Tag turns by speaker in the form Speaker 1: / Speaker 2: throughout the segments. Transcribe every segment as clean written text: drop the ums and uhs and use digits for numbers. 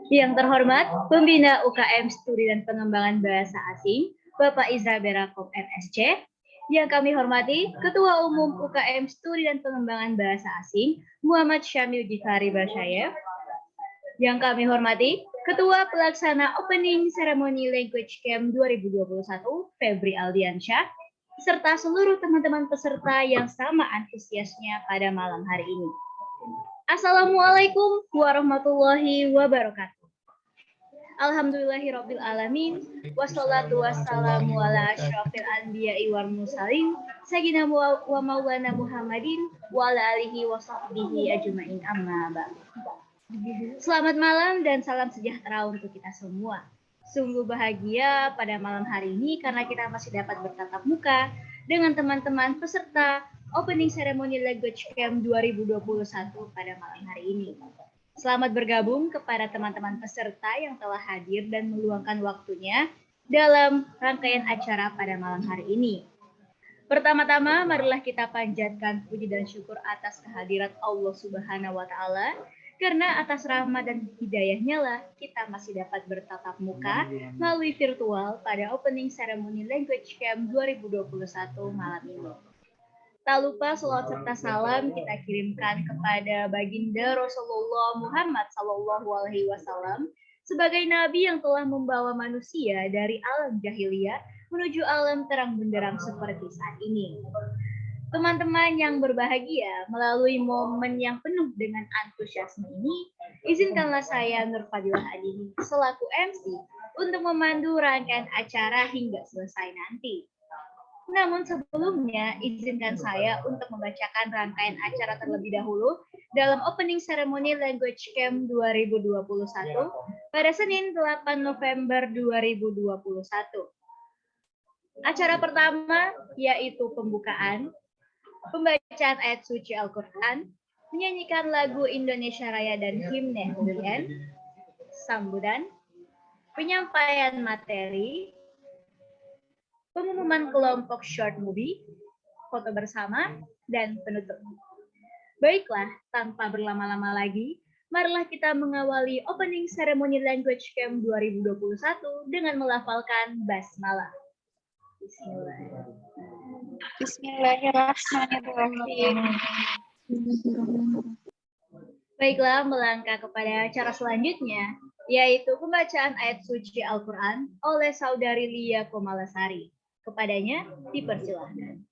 Speaker 1: Yang terhormat, Pembina UKM Studi dan Pengembangan Bahasa Asing, Bapak Izra Berakom MSC. Yang kami hormati, Ketua Umum UKM Studi dan Pengembangan Bahasa Asing, Muhammad Syamil Jifari Bashayev. Yang kami hormati, Ketua Pelaksana Opening Ceremony Language Camp 2021, Febri Aldiansyah, serta seluruh teman-teman peserta yang sama antusiasnya pada malam hari ini. Assalamualaikum warahmatullahi wabarakatuh. Alhamdulillahirabbil alamin, wassalatu wassalamu ala asyrafil anbiya'i wal mursalin, sayyidina wa maulana Muhammadin wa ala alihi wa sahbihi ajmain, amma ba'd. Selamat malam dan salam sejahtera untuk kita semua. Sungguh bahagia pada malam hari ini karena kita masih dapat bertatap muka dengan teman-teman peserta Opening Ceremony Language Camp 2021 pada malam hari ini. Selamat bergabung kepada teman-teman peserta yang telah hadir dan meluangkan waktunya dalam rangkaian acara pada malam hari ini. Pertama-tama, marilah kita panjatkan puji dan syukur atas kehadirat Allah Subhanahu wa Ta'ala, karena atas rahmat dan hidayahnya lah kita masih dapat bertatap muka melalui virtual pada Opening Ceremony Language Camp 2021 malam ini. Tak lupa selawat serta salam kita kirimkan kepada baginda Rasulullah Muhammad SAW sebagai nabi yang telah membawa manusia dari alam jahiliyah menuju alam terang benderang seperti saat ini. Teman-teman yang berbahagia, melalui momen yang penuh dengan antusiasme ini, izinkanlah saya Nur Fadilah Adini selaku MC untuk memandu rangkaian acara hingga selesai nanti. Namun sebelumnya, izinkan saya untuk membacakan rangkaian acara terlebih dahulu dalam Opening Ceremony Language Camp 2021 pada Senin 8 November 2021. Acara pertama yaitu pembukaan, pembacaan ayat suci Al-Quran, menyanyikan lagu Indonesia Raya dan himne hurian, sambutan, penyampaian materi, pengumuman kelompok short movie, foto bersama, dan penutup. Baiklah, tanpa berlama-lama lagi, marilah kita mengawali Opening Ceremony Language Camp 2021 dengan melafalkan basmalah.
Speaker 2: Bismillahirrahmanirrahim.
Speaker 1: Baiklah, melangkah kepada acara selanjutnya, yaitu pembacaan ayat suci Al-Quran oleh Saudari Lia Komalasari. Kepadanya dipersilahkan.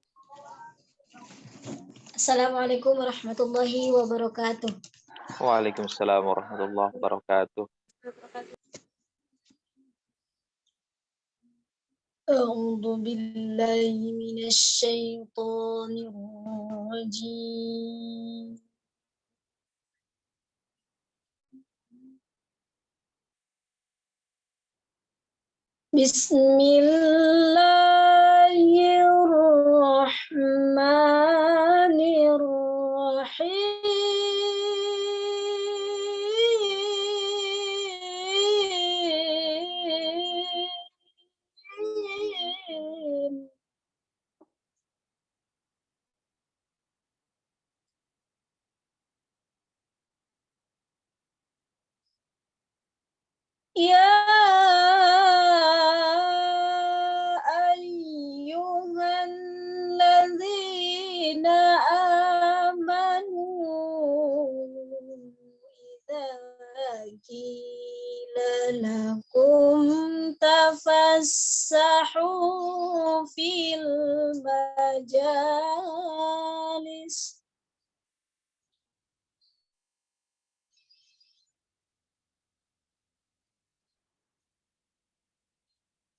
Speaker 3: Assalamualaikum warahmatullahi wabarakatuh.
Speaker 4: Waalaikumsalam warahmatullahi wabarakatuh.
Speaker 3: A'udzu billahi minasy syaithanir rajim. Bismillahirrahmanirrahim. Ya ayyuhalladzina amanu idza qila lakum tafassahu fil majalis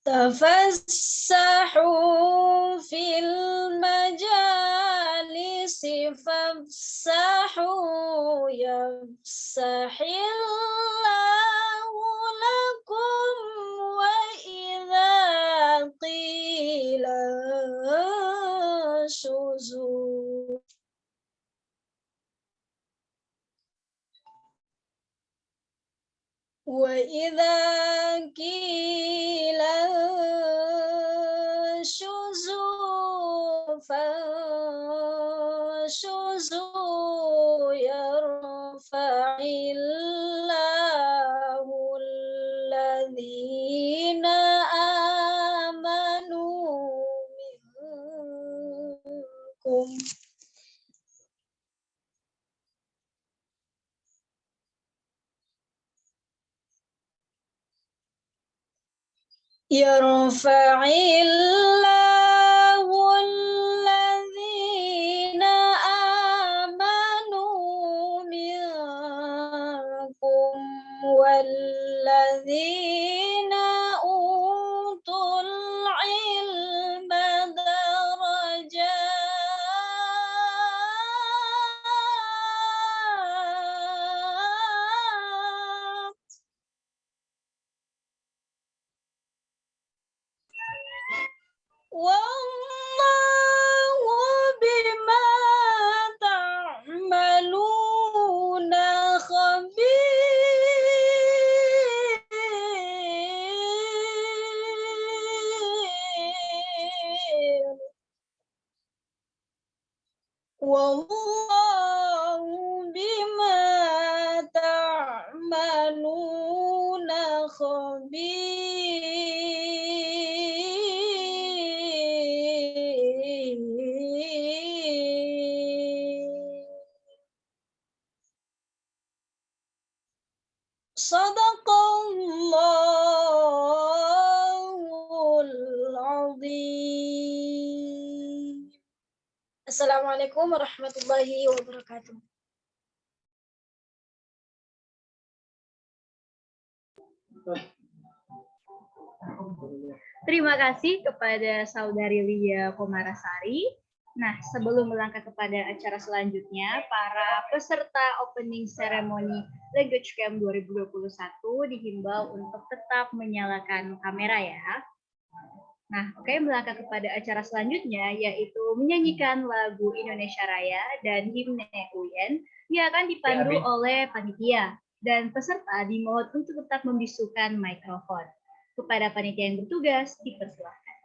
Speaker 3: tafassahu fil majalisi fafsahu yafsahillahu lakum wa idza qila shuzu wa idza qila shuzu fashuzu yarfa'u walladzina amanu minkum. Yarfa'illahu alladhina amanu minkum walladzina utul ilma darajat. Wallahu bima ta'maluna khabir. Wallahu bima ta'maluna khabir. Sadaqallahul azim. Assalamualaikum warahmatullahi wabarakatuh.
Speaker 1: Terima kasih kepada Saudari Lia Komarasari. Nah, sebelum melangkah kepada acara selanjutnya, para peserta opening ceremony Language Camp 2021 dihimbau untuk tetap menyalakan kamera ya. Nah, oke, melangkah kepada acara selanjutnya, yaitu menyanyikan lagu Indonesia Raya dan himne UIN yang akan dipandu oleh panitia. Dan peserta dimohon untuk tetap membisukan mikrofon. Kepada panitia yang bertugas, dipersilakan.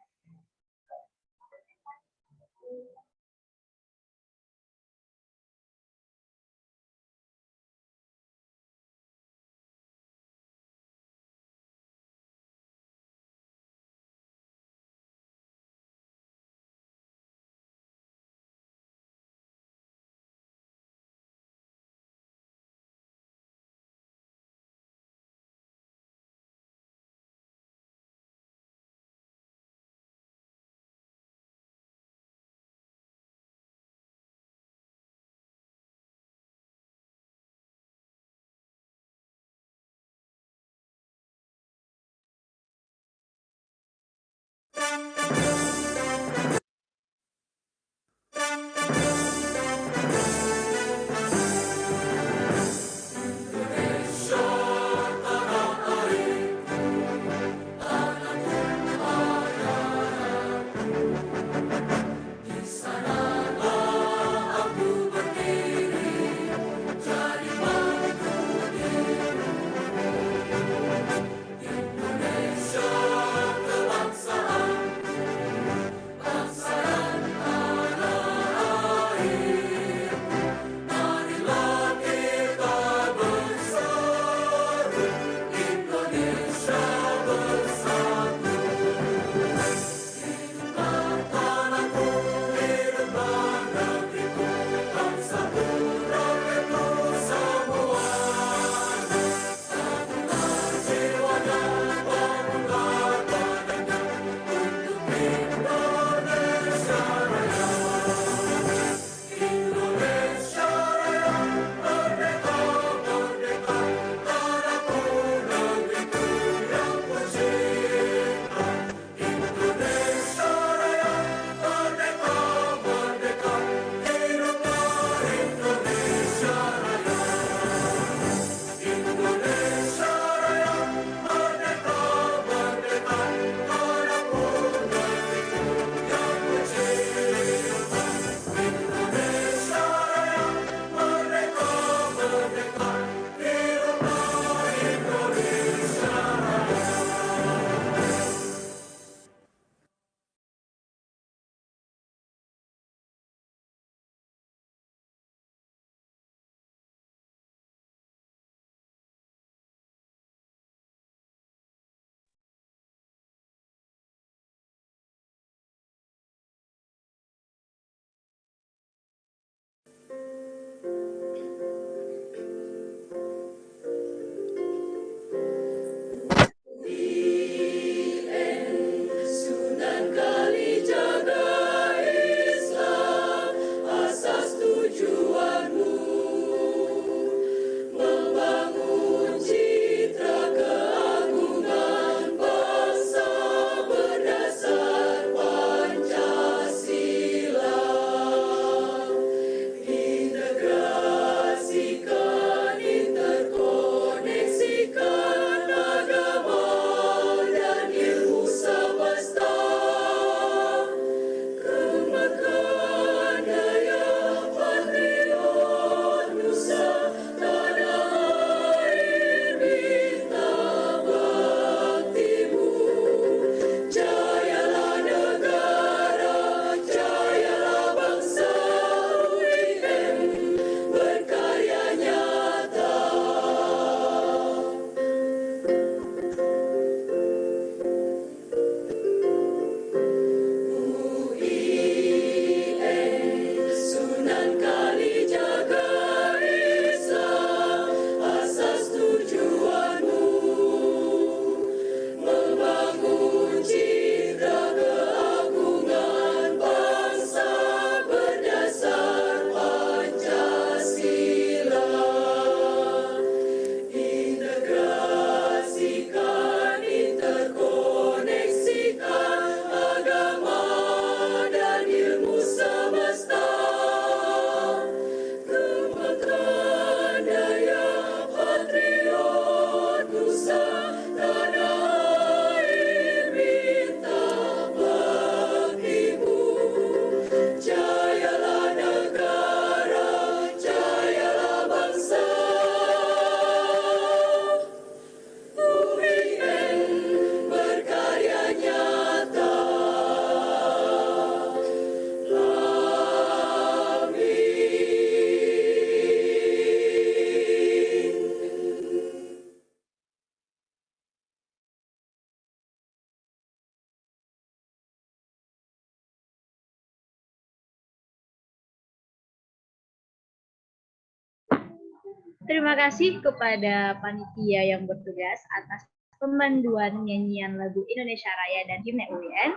Speaker 1: Terima kasih kepada panitia yang bertugas atas pemanduan nyanyian lagu Indonesia Raya dan Himne UIN.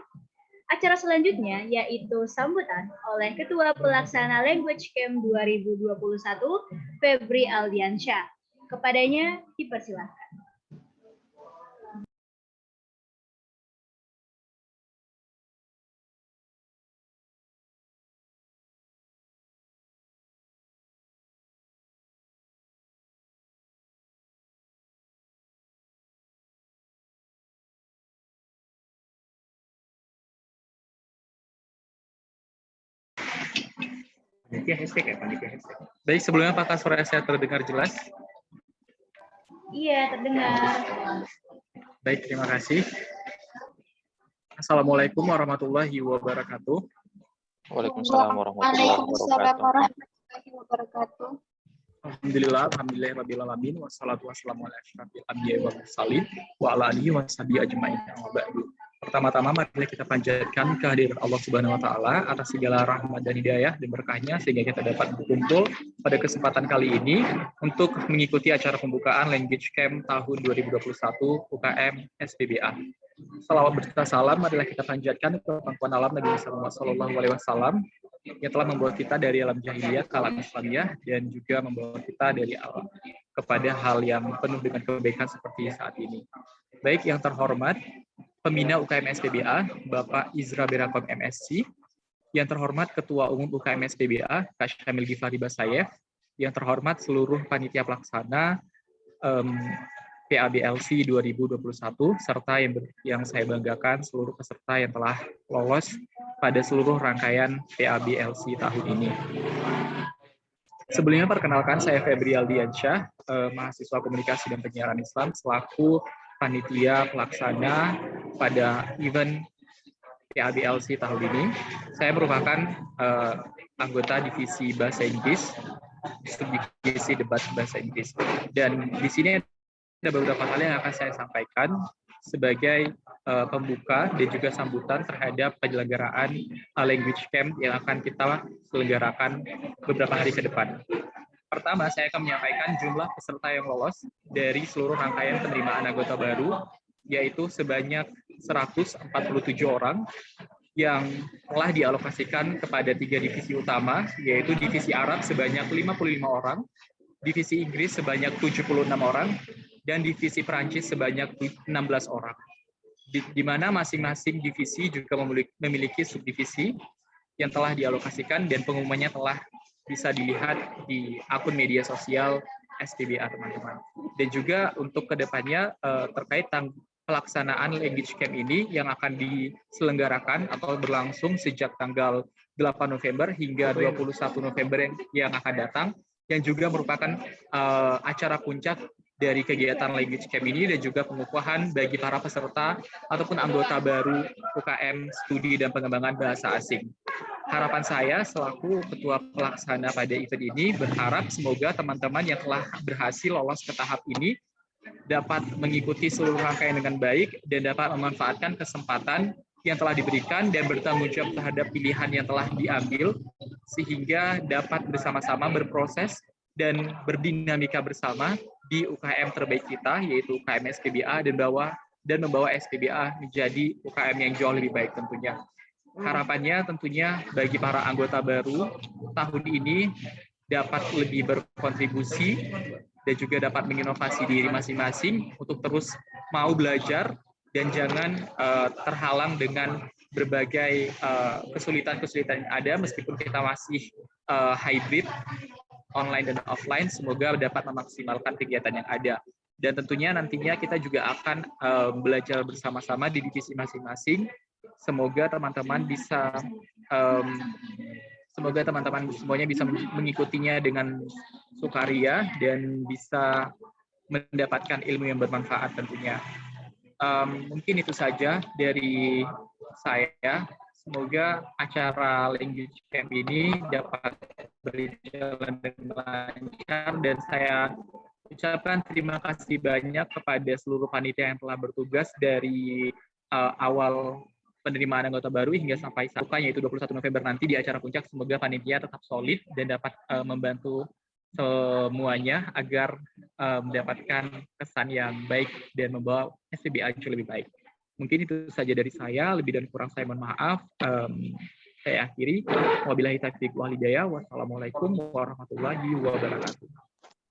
Speaker 1: Acara selanjutnya yaitu sambutan oleh Ketua Pelaksana Language Camp 2021, Febri Aldiansyah. Kepadanya dipersilakan.
Speaker 2: Panitia hashtag ya, panitia hashtag. Baik, sebelumnya apakah suara saya terdengar jelas?
Speaker 1: Iya, terdengar.
Speaker 2: Baik, terima kasih. Assalamualaikum warahmatullahi wabarakatuh.
Speaker 4: Waalaikumsalam warahmatullahi wabarakatuh.
Speaker 2: Alhamdulillah, rabbil alamin, wassalatu wassalamu ala asyrofil anbiya'i wal mursalin wa ala alihi washabihi ajmain. Amma ba'du. Pertama-tama mari kita panjatkan kehadiran Allah Subhanahu wa taala atas segala rahmat dan hidayah dan berkahnya sehingga kita dapat berkumpul pada kesempatan kali ini untuk mengikuti acara pembukaan Language Camp tahun 2021 UKM SPBA. Salawat berserta salam marilah kita panjatkan ke pangkuan alam Nabi Muhammad SAW yang telah membawa kita dari alam jahiliyah ke alam Islamiyah dan juga membawa kita dari alam kepada hal yang penuh dengan kebaikan seperti saat ini. Baik, yang terhormat Pembina UKM SPBA, Bapak Izra Berakom MSc, yang terhormat Ketua Umum UKM SPBA, Kak Syamil Ghifari Basayev, yang terhormat seluruh panitia pelaksana PABLC 2021, serta yang saya banggakan seluruh peserta yang telah lolos pada seluruh rangkaian PABLC tahun ini. Sebelumnya perkenalkan saya Febri Aldiansyah, mahasiswa Komunikasi dan Penyiaran Islam selaku panitia pelaksana pada event PABLC tahun ini. Saya merupakan anggota divisi Bahasa Inggris, divisi debat Bahasa Inggris. Dan di sini ada beberapa hal yang akan saya sampaikan sebagai pembuka dan juga sambutan terhadap penyelenggaraan Language Camp yang akan kita selenggarakan beberapa hari ke depan. Pertama, saya akan menyampaikan jumlah peserta yang lolos dari seluruh rangkaian penerimaan anggota baru, yaitu sebanyak 147 orang yang telah dialokasikan kepada 3 divisi utama, yaitu divisi Arab sebanyak 55 orang, divisi Inggris sebanyak 76 orang, dan divisi Perancis sebanyak 16 orang. Di mana masing-masing divisi juga memiliki subdivisi yang telah dialokasikan dan pengumumannya telah bisa dilihat di akun media sosial SPBA, teman-teman. Dan juga untuk kedepannya terkait pelaksanaan Language Camp ini yang akan diselenggarakan atau berlangsung sejak tanggal 8 November hingga 21 November yang akan datang, yang juga merupakan acara puncak dari kegiatan Language Camp ini dan juga pengukuhan bagi para peserta ataupun anggota baru UKM Studi dan Pengembangan Bahasa Asing. Harapan saya selaku ketua pelaksana pada event ini berharap semoga teman-teman yang telah berhasil lolos ke tahap ini dapat mengikuti seluruh rangkaian dengan baik dan dapat memanfaatkan kesempatan yang telah diberikan dan bertanggung jawab terhadap pilihan yang telah diambil sehingga dapat bersama-sama berproses dan berdinamika bersama di UKM terbaik kita, yaitu UKM SPBA, dan membawa SPBA menjadi UKM yang jauh lebih baik tentunya. Harapannya tentunya bagi para anggota baru tahun ini dapat lebih berkontribusi dan juga dapat menginovasi diri masing-masing untuk terus mau belajar dan jangan terhalang dengan berbagai kesulitan-kesulitan yang ada meskipun kita masih hybrid, online dan offline, semoga dapat memaksimalkan kegiatan yang ada. Dan tentunya nantinya kita juga akan belajar bersama-sama di divisi masing-masing. Semoga teman-teman semuanya bisa mengikutinya dengan sukaria dan bisa mendapatkan ilmu yang bermanfaat tentunya. Mungkin itu saja dari saya. Semoga acara Language Camp ini dapat berjalan dengan lancar dan saya ucapkan terima kasih banyak kepada seluruh panitia yang telah bertugas dari awal penerimaan anggota baru hingga sampai saat yaitu 21 November nanti di acara puncak. Semoga panitia tetap solid dan dapat membantu semuanya agar mendapatkan kesan yang baik dan membawa SPB Ancol lebih baik. Mungkin itu saja dari saya, lebih dan kurang saya mohon maaf. Saya akhiri. Wabillahi taufiq wal hidayah. Wassalamualaikum warahmatullahi wabarakatuh.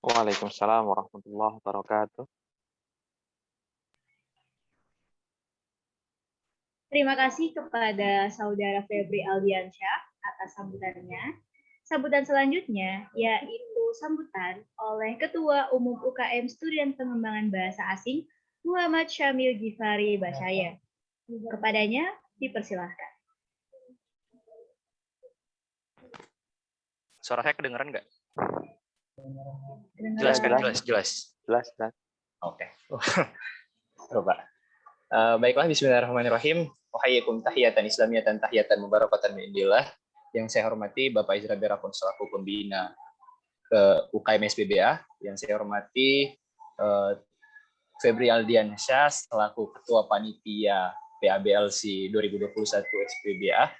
Speaker 4: Waalaikumsalam warahmatullahi wabarakatuh.
Speaker 1: Terima kasih kepada Saudara Febri Aldiansyah atas sambutannya. Sambutan selanjutnya yaitu sambutan oleh Ketua Umum UKM Student Pengembangan Bahasa Asing Muhammad Syamil Gifari Basyaya. Kepadanya dipersilahkan.
Speaker 5: Suara saya kedengeran nggak? Jelas. Oke. Coba. Baiklah, bismillahirrahmanirrahim. Wahayyakum tahiyatan islamiyatan tahiyatan mubarakatan min indillah. Yang saya hormati Bapak Izra Berakun selaku pembina UKM SPBA. Yang saya hormati Febri Aldiansyah selaku Ketua Panitia PABLC 2021 SPBA.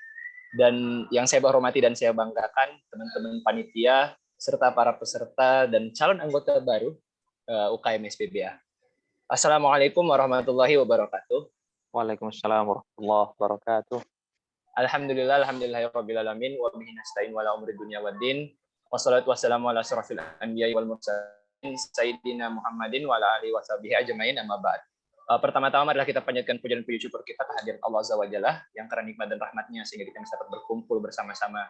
Speaker 5: Dan yang saya hormati dan saya banggakan teman-teman panitia serta para peserta dan calon anggota baru UKM SPBA. Assalamualaikum warahmatullahi wabarakatuh.
Speaker 4: Waalaikumsalam warahmatullahi wabarakatuh.
Speaker 5: Alhamdulillahirabbil alamin wa bihi nasta'in wa la umri dunya waddin. Wassalatu wassalamu ala asyrafil anbiya'i wal mursalin sayyidina Muhammadin wa ala alihi washabihi ajmain amma ba'd. Pertama-tama adalah kita panjatkan puji dan puji syukur kita kehadirat Allah Azza wa Jalla yang karena nikmat dan rahmatnya sehingga kita bisa berkumpul bersama-sama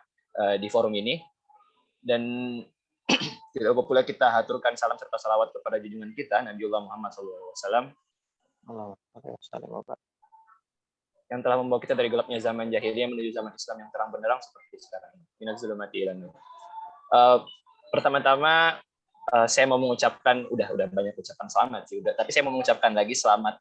Speaker 5: di forum ini. Dan tidak lupa pula kita haturkan salam serta salawat kepada junjungan kita Nabiullah Muhammad SAW yang telah membawa kita dari gelapnya zaman jahiliyah menuju zaman Islam yang terang benderang seperti sekarang. Minaz zulumati ilan nur. Pertama-tama saya mau mengucapkan udah banyak ucapan selamat sih tapi saya mau mengucapkan lagi selamat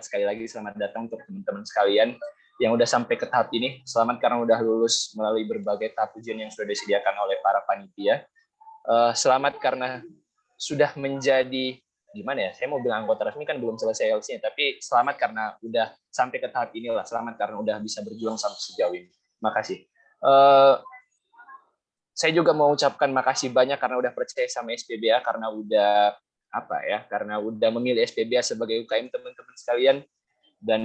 Speaker 5: sekali lagi, selamat datang untuk teman-teman sekalian yang udah sampai ke tahap ini. Selamat karena udah lulus melalui berbagai tahap ujian yang sudah disediakan oleh para panitia. Selamat karena sudah menjadi gimana ya? Saya mau bilang anggota resmi kan belum selesai LC-nya, tapi selamat karena udah sampai ke tahap inilah. Selamat karena udah bisa berjuang sampai sejauh ini. Makasih. Saya juga mau ucapkan makasih banyak karena udah percaya sama SPBA, karena udah karena udah memilih SPBA sebagai UKM teman-teman sekalian, dan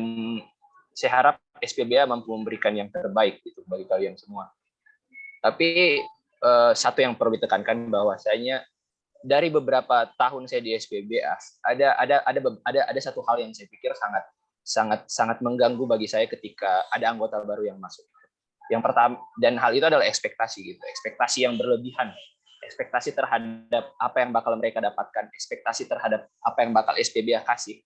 Speaker 5: saya harap SPBA mampu memberikan yang terbaik gitu bagi kalian semua. Tapi satu yang perlu ditekankan bahwasanya dari beberapa tahun saya di SPBA ada satu hal yang saya pikir sangat mengganggu bagi saya ketika ada anggota baru yang masuk. Yang pertama, dan hal itu adalah ekspektasi gitu, ekspektasi yang berlebihan, ekspektasi terhadap apa yang bakal mereka dapatkan, ekspektasi terhadap apa yang bakal SPBA kasih.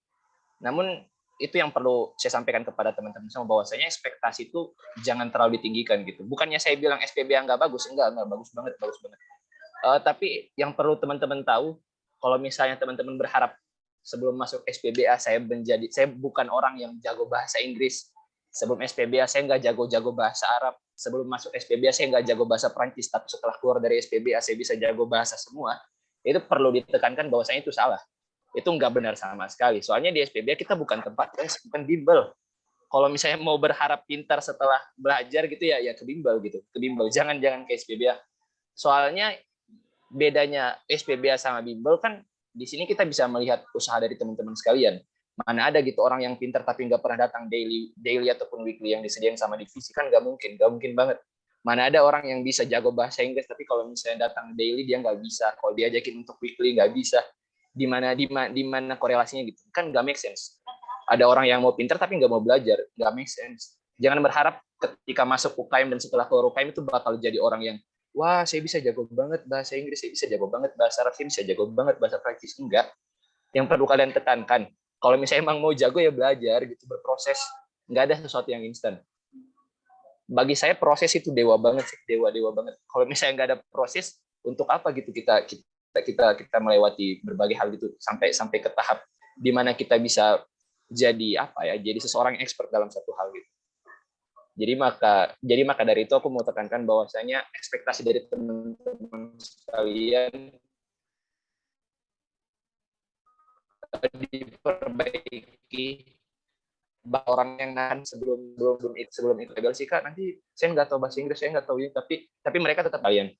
Speaker 5: Namun itu yang perlu saya sampaikan kepada teman-teman semua, bahwasanya ekspektasi itu jangan terlalu ditinggikan gitu. Bukannya saya bilang SPBA nggak bagus, enggak bagus banget. Tapi yang perlu teman-teman tahu, kalau misalnya teman-teman berharap sebelum masuk SPBA saya bukan orang yang jago bahasa Inggris. Sebelum SPBA saya nggak jago bahasa Arab. Sebelum masuk SPBA saya nggak jago bahasa Prancis. Tapi setelah keluar dari SPBA saya bisa jago bahasa semua. Itu perlu ditekankan bahwasanya itu salah. Itu nggak benar sama sekali. Soalnya di SPBA kita bukan tempat les, bukan bimbel. Kalau misalnya mau berharap pintar setelah belajar gitu ya ke bimbel gitu. Ke bimbel. Jangan ke SPBA. Soalnya bedanya SPBA sama bimbel kan di sini kita bisa melihat usaha dari teman-teman sekalian. Mana ada gitu orang yang pintar tapi nggak pernah datang daily ataupun weekly yang disediakan sama divisi, kan nggak mungkin banget. Mana ada orang yang bisa jago bahasa Inggris tapi kalau misalnya datang daily dia nggak bisa, kalau diajakin untuk weekly nggak bisa. Di mana korelasinya gitu, kan nggak make sense. Ada orang yang mau pintar tapi nggak mau belajar, nggak make sense. Jangan berharap ketika masuk UKM dan setelah keluar UKM itu bakal jadi orang yang wah saya bisa jago banget bahasa Inggris, saya bisa jago banget bahasa Arab, saya bisa jago banget bahasa Prancis. Enggak. Yang perlu kalian tekankan, kalau misalnya emang mau jago ya belajar gitu, berproses. Nggak ada sesuatu yang instan. Bagi saya proses itu dewa banget sih, dewa banget. Kalau misalnya nggak ada proses, untuk apa gitu kita melewati berbagai hal gitu sampai ke tahap di mana kita bisa jadi jadi seseorang yang expert dalam satu hal gitu. Jadi maka dari itu aku mau tekankan bahwasanya ekspektasi dari teman-teman sekalian diperbaiki. Orang yang sebelum itu gagal sih Kak, nanti saya nggak tahu bahasa Inggris, saya nggak tahu ini, tapi mereka tetap kalian.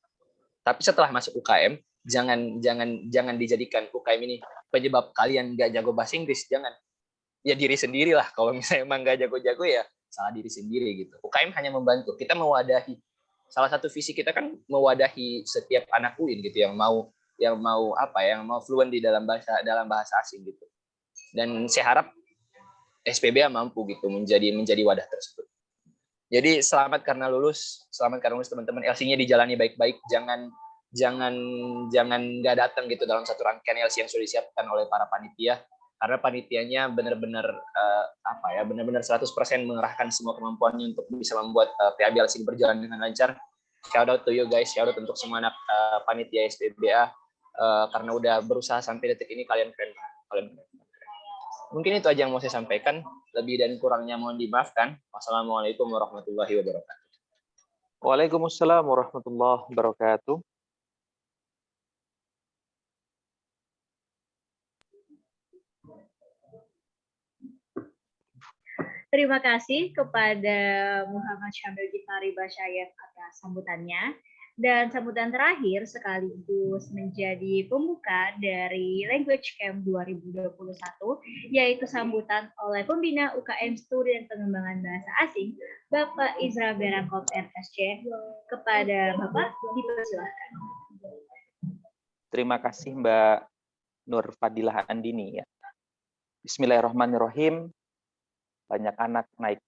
Speaker 5: Tapi setelah masuk UKM jangan dijadikan UKM ini penyebab kalian nggak jago bahasa Inggris. Jangan. Ya diri sendiri lah. Kalau misalnya emang nggak jago-jago ya salah diri sendiri gitu. UKM hanya membantu. Kita mewadahi. Salah satu visi kita kan mewadahi setiap anak UIN gitu yang mau yang mau fluent di dalam bahasa asing gitu. Dan saya harap SPBA mampu gitu menjadi wadah tersebut. Jadi selamat karena lulus teman-teman. LC-nya dijalani baik-baik, jangan nggak datang gitu dalam satu rangkaian LC yang sudah disiapkan oleh para panitia, karena panitianya benar-benar benar-benar 100% mengerahkan semua kemampuannya untuk bisa membuat PAB LC berjalan dengan lancar. Shout out to you guys, shout out untuk semua anak panitia SPBA karena udah berusaha sampai detik ini, kalian keren. Mungkin itu aja yang mau saya sampaikan. Lebih dan kurangnya mohon dimaafkan. Wassalamualaikum warahmatullahi wabarakatuh.
Speaker 4: Waalaikumsalam warahmatullahi wabarakatuh.
Speaker 1: Terima kasih kepada Muhammad Syamil Gifari Basyayef atas sambutannya. Dan sambutan terakhir sekaligus menjadi pembuka dari Language Camp 2021, yaitu sambutan oleh pembina UKM Studi dan Pengembangan Bahasa Asing, Bapak Izra Berangkop MSc. Kepada Bapak, dipersilahkan.
Speaker 4: Terima kasih Mbak Nur Fadilah Andini ya. Bismillahirrahmanirrahim. Banyak anak naik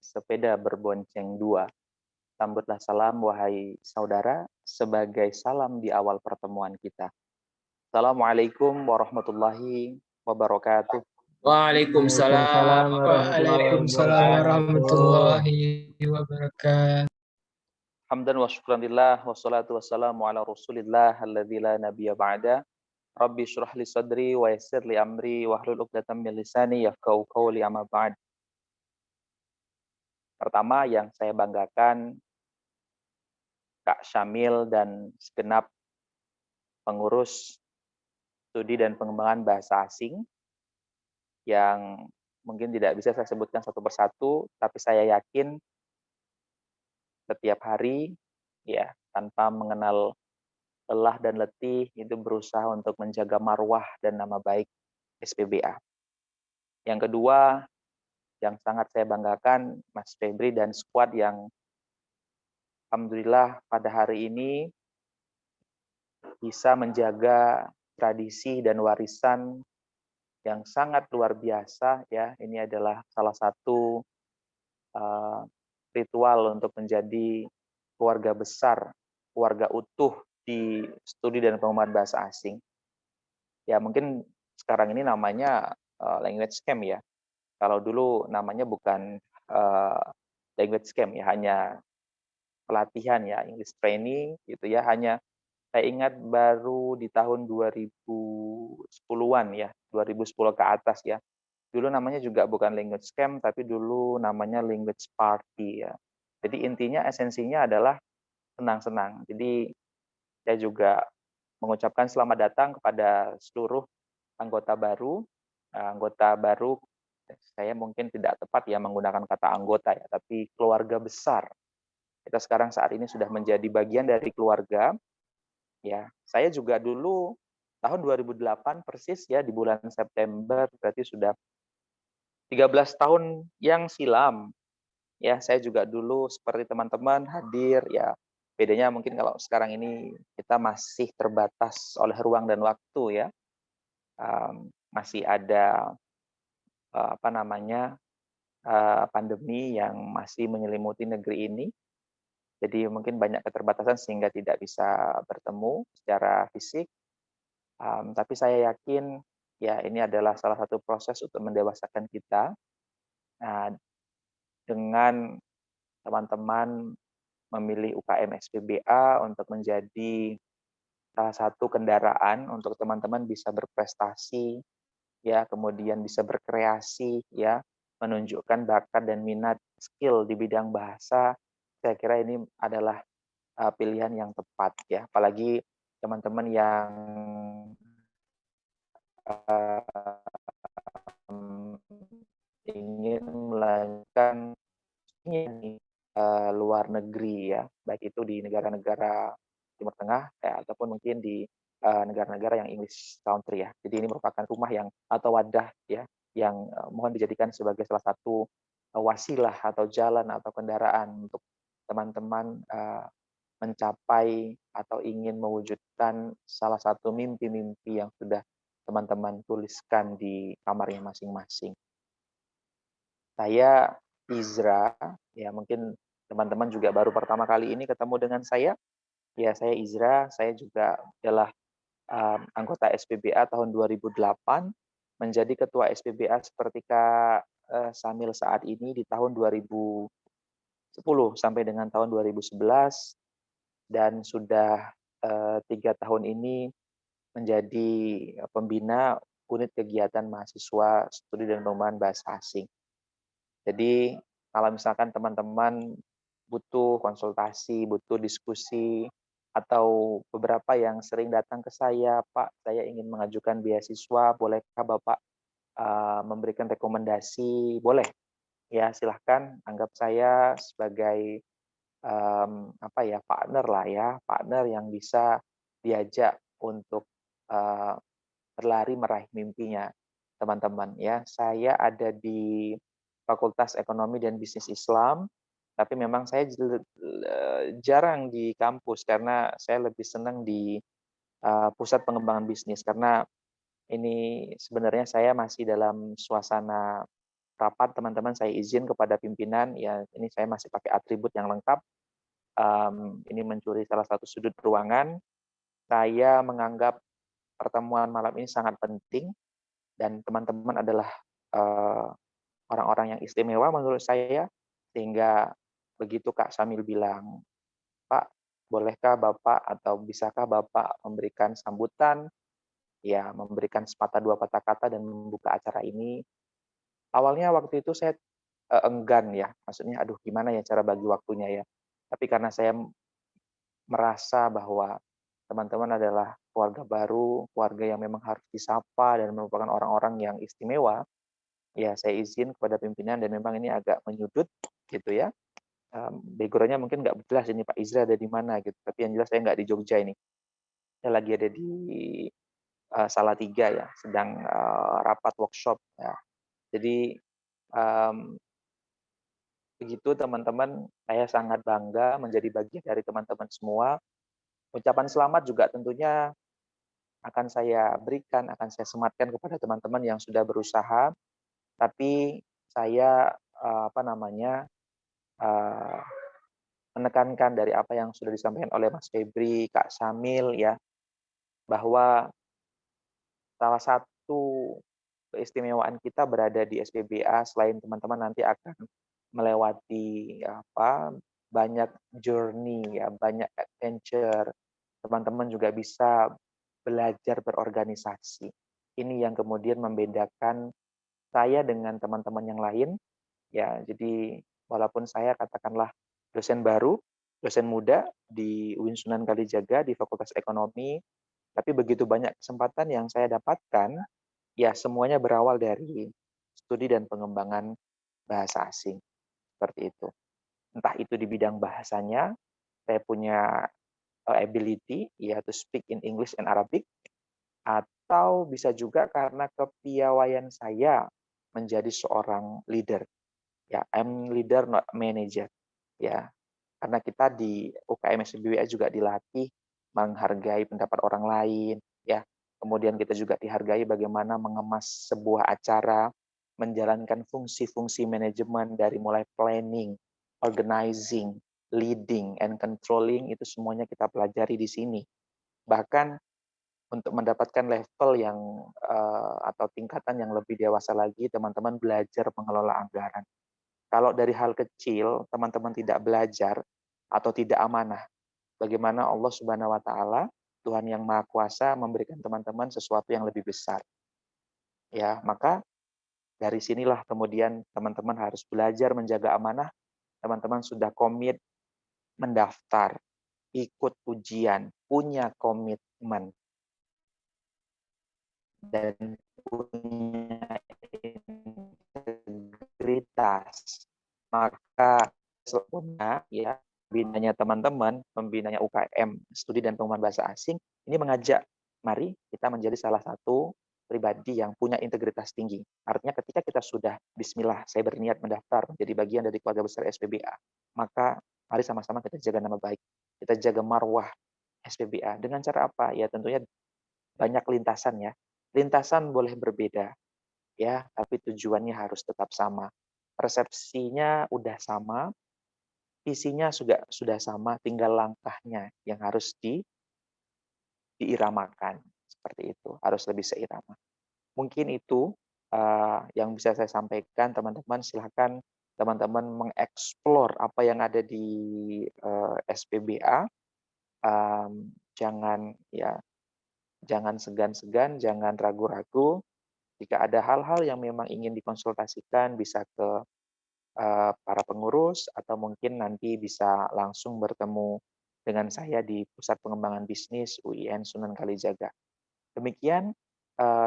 Speaker 4: sepeda berbonceng dua. Sambutlah salam, wahai saudara, sebagai salam di awal pertemuan kita. Assalamualaikum warahmatullahi wabarakatuh.
Speaker 5: Waalaikumsalam
Speaker 6: warahmatullahi wabarakatuh.
Speaker 4: Hamdan wa syukranillah, wassalatu wassalamu ala rasulillah, alladzi la nabiyya ba'da. Rabbi syrah li sadri wa yassir li amri wahlul 'uqdatam min lisani yafqahu qawli, amma ba'd. Pertama yang saya banggakan, Kak Syamil dan segenap pengurus studi dan pengembangan bahasa asing yang mungkin tidak bisa saya sebutkan satu persatu, tapi saya yakin setiap hari ya tanpa mengenal lelah dan letih itu berusaha untuk menjaga marwah dan nama baik SPBA. Yang kedua, yang sangat saya banggakan Mas Febri dan squad yang alhamdulillah pada hari ini bisa menjaga tradisi dan warisan yang sangat luar biasa ya. Ini adalah salah satu ritual untuk menjadi keluarga besar, keluarga utuh di studi dan pengembangan bahasa asing. Ya mungkin sekarang ini namanya language camp ya. Kalau dulu namanya bukan language camp ya, hanya pelatihan ya, English training gitu ya. Hanya saya ingat baru di tahun 2010-an ya, 2010 ke atas ya. Dulu namanya juga bukan language camp, tapi dulu namanya language party ya. Jadi intinya esensinya adalah senang-senang. Jadi saya juga mengucapkan selamat datang kepada seluruh anggota baru. Anggota baru, saya mungkin tidak tepat ya menggunakan kata anggota ya, tapi keluarga besar. Kita sekarang saat ini sudah menjadi bagian dari keluarga. Ya, saya juga dulu tahun 2008 persis ya di bulan September, berarti sudah 13 tahun yang silam. Ya, saya juga dulu seperti teman-teman hadir ya. Bedanya mungkin kalau sekarang ini kita masih terbatas oleh ruang dan waktu ya. Masih ada pandemi yang masih menyelimuti negeri ini. Jadi mungkin banyak keterbatasan sehingga tidak bisa bertemu secara fisik. Tapi saya yakin ya ini adalah salah satu proses untuk mendewasakan kita. Nah, dengan teman-teman memilih UKM SPBA untuk menjadi salah satu kendaraan untuk teman-teman bisa berprestasi, ya kemudian bisa berkreasi, ya menunjukkan bakat dan minat skill di bidang bahasa. Saya kira ini adalah pilihan yang tepat ya, apalagi teman-teman yang ingin melanjutkan luar negeri ya, baik itu di negara-negara Timur Tengah ataupun mungkin di negara-negara yang English country ya. Jadi ini merupakan rumah yang atau wadah ya yang mohon dijadikan sebagai salah satu wasilah atau jalan atau kendaraan untuk teman-teman mencapai atau ingin mewujudkan salah satu mimpi-mimpi yang sudah teman-teman tuliskan di kamarnya masing-masing. Saya Izra, ya mungkin teman-teman juga baru pertama kali ini ketemu dengan saya. Ya, saya Izra, saya juga adalah anggota SPBA tahun 2008, menjadi ketua SPBA seperti Kak Samil saat ini di tahun 2010 sampai dengan tahun 2011, dan sudah 3 tahun ini menjadi pembina unit kegiatan mahasiswa studi dan pengembangan bahasa asing. Jadi kalau misalkan teman-teman butuh konsultasi, butuh diskusi, atau beberapa yang sering datang ke saya, Pak, saya ingin mengajukan beasiswa, bolehkah Bapak memberikan rekomendasi? Boleh, ya silahkan anggap saya sebagai partner lah ya, partner yang bisa diajak untuk berlari meraih mimpinya teman-teman ya. Saya ada di Fakultas Ekonomi dan Bisnis Islam, tapi memang saya jarang di kampus karena saya lebih senang di pusat pengembangan bisnis, karena ini sebenarnya saya masih dalam suasana rapat teman-teman. Saya izin kepada pimpinan ya, ini saya masih pakai atribut yang lengkap. Ini mencuri salah satu sudut ruangan. Saya menganggap pertemuan malam ini sangat penting dan teman-teman adalah orang-orang yang istimewa menurut saya, sehingga begitu Kak Samil bilang, Pak, bolehkah Bapak atau bisakah Bapak memberikan sambutan, ya memberikan sepatah dua patah kata dan membuka acara ini. Awalnya waktu itu saya enggan ya, maksudnya aduh gimana ya cara bagi waktunya ya. Tapi karena saya merasa bahwa teman-teman adalah keluarga baru, keluarga yang memang harus disapa dan merupakan orang-orang yang istimewa, ya saya izin kepada pimpinan dan memang ini agak menyudut gitu ya. Background-nya mungkin nggak jelas ini Pak Izra ada di mana gitu, tapi yang jelas saya nggak di Jogja ini. Saya lagi ada di Salatiga ya, sedang rapat workshop ya. Jadi begitu teman-teman, saya sangat bangga menjadi bagian dari teman-teman semua. Ucapan selamat juga tentunya akan saya berikan, akan saya sematkan kepada teman-teman yang sudah berusaha, tapi saya menekankan dari apa yang sudah disampaikan oleh Mas Febri, Kak Samil ya, bahwa salah satu keistimewaan kita berada di SPBA selain teman-teman nanti akan melewati banyak journey ya, banyak adventure. Teman-teman juga bisa belajar berorganisasi. Ini yang kemudian membedakan saya dengan teman-teman yang lain ya. Jadi walaupun saya katakanlah dosen baru, dosen muda di UIN Sunan Kalijaga di Fakultas Ekonomi, tapi begitu banyak kesempatan yang saya dapatkan, ya semuanya berawal dari studi dan pengembangan bahasa asing. Seperti itu. Entah itu di bidang bahasanya, saya punya ability, ya to speak in English and Arabic, atau bisa juga karena kepiawaian saya menjadi seorang leader. Ya, I'm leader not manager. Ya, karena kita di UKM SPBA juga dilatih menghargai pendapat orang lain, ya. Kemudian kita juga dihargai bagaimana mengemas sebuah acara, menjalankan fungsi-fungsi manajemen dari mulai planning, organizing, leading, and controlling, itu semuanya kita pelajari di sini. Bahkan untuk mendapatkan level yang atau tingkatan yang lebih dewasa lagi, teman-teman belajar mengelola anggaran. Kalau dari hal kecil, teman-teman tidak belajar atau tidak amanah, bagaimana Allah Subhanahu wa Ta'ala, Tuhan yang Maha Kuasa, memberikan teman-teman sesuatu yang lebih besar. Ya, maka dari sinilah kemudian teman-teman harus belajar menjaga amanah. Teman-teman sudah komit mendaftar, ikut ujian, punya komitmen, dan punya integritas, maka sempurna ya pembinanya teman-teman, pembinanya UKM Studi dan Pengembangan Bahasa Asing, ini mengajak, mari kita menjadi salah satu pribadi yang punya integritas tinggi. Artinya ketika kita sudah, bismillah, saya berniat mendaftar menjadi bagian dari keluarga besar SPBA, maka mari sama-sama kita jaga nama baik, kita jaga marwah SPBA. Dengan cara apa? Ya tentunya banyak lintasan ya. Lintasan boleh berbeda, ya, tapi tujuannya harus tetap sama. Persepsinya udah sama, visinya sudah sama, tinggal langkahnya yang harus diiramakan. Seperti itu, harus lebih seirama. Mungkin itu yang bisa saya sampaikan, teman-teman. Silakan teman-teman mengeksplor apa yang ada di SPBA. Jangan segan-segan, jangan ragu-ragu. Jika ada hal-hal yang memang ingin dikonsultasikan, bisa ke para pengurus, atau mungkin nanti bisa langsung bertemu dengan saya di Pusat Pengembangan Bisnis UIN Sunan Kalijaga. Demikian,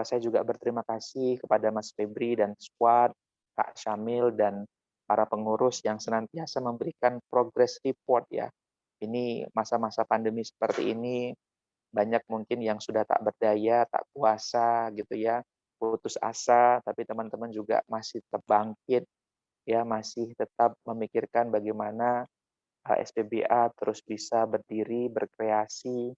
Speaker 4: saya juga berterima kasih kepada Mas Febri dan squad, Kak Syamil, dan para pengurus yang senantiasa memberikan progress report ya. Ini masa-masa pandemi seperti ini, banyak mungkin yang sudah tak berdaya, tak kuasa gitu ya, putus asa, tapi teman-teman juga masih tetap bangkit, ya, masih tetap memikirkan bagaimana SPBA terus bisa berdiri, berkreasi,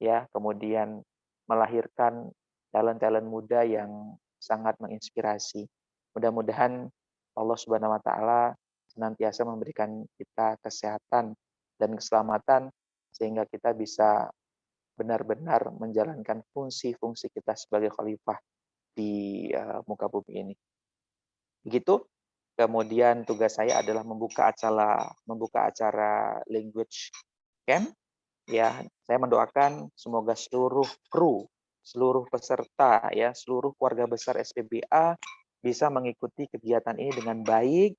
Speaker 4: ya, kemudian melahirkan talent-talent muda yang sangat menginspirasi. Mudah-mudahan Allah Subhanahu wa taala senantiasa memberikan kita kesehatan dan keselamatan sehingga kita bisa benar-benar menjalankan fungsi-fungsi kita sebagai khalifah di muka bumi ini. Begitu. Kemudian tugas saya adalah membuka acara language camp. Ya, saya mendoakan semoga seluruh kru, seluruh peserta, ya, seluruh keluarga besar SPBA bisa mengikuti kegiatan ini dengan baik,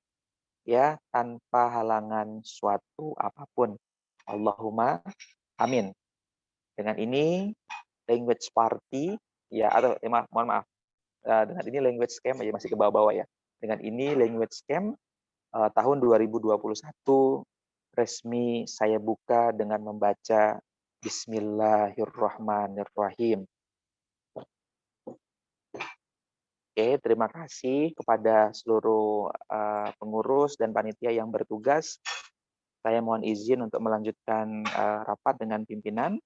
Speaker 4: ya, tanpa halangan suatu apapun. Allahumma amin. Dengan ini language party, ya, atau mohon maaf, dengan ini language camp ya, masih ke bawah-bawah ya. Dengan ini language camp tahun 2021 resmi saya buka dengan membaca Bismillahirrahmanirrahim. Oke, terima kasih kepada seluruh pengurus dan panitia yang bertugas. Saya mohon izin untuk melanjutkan rapat dengan pimpinan.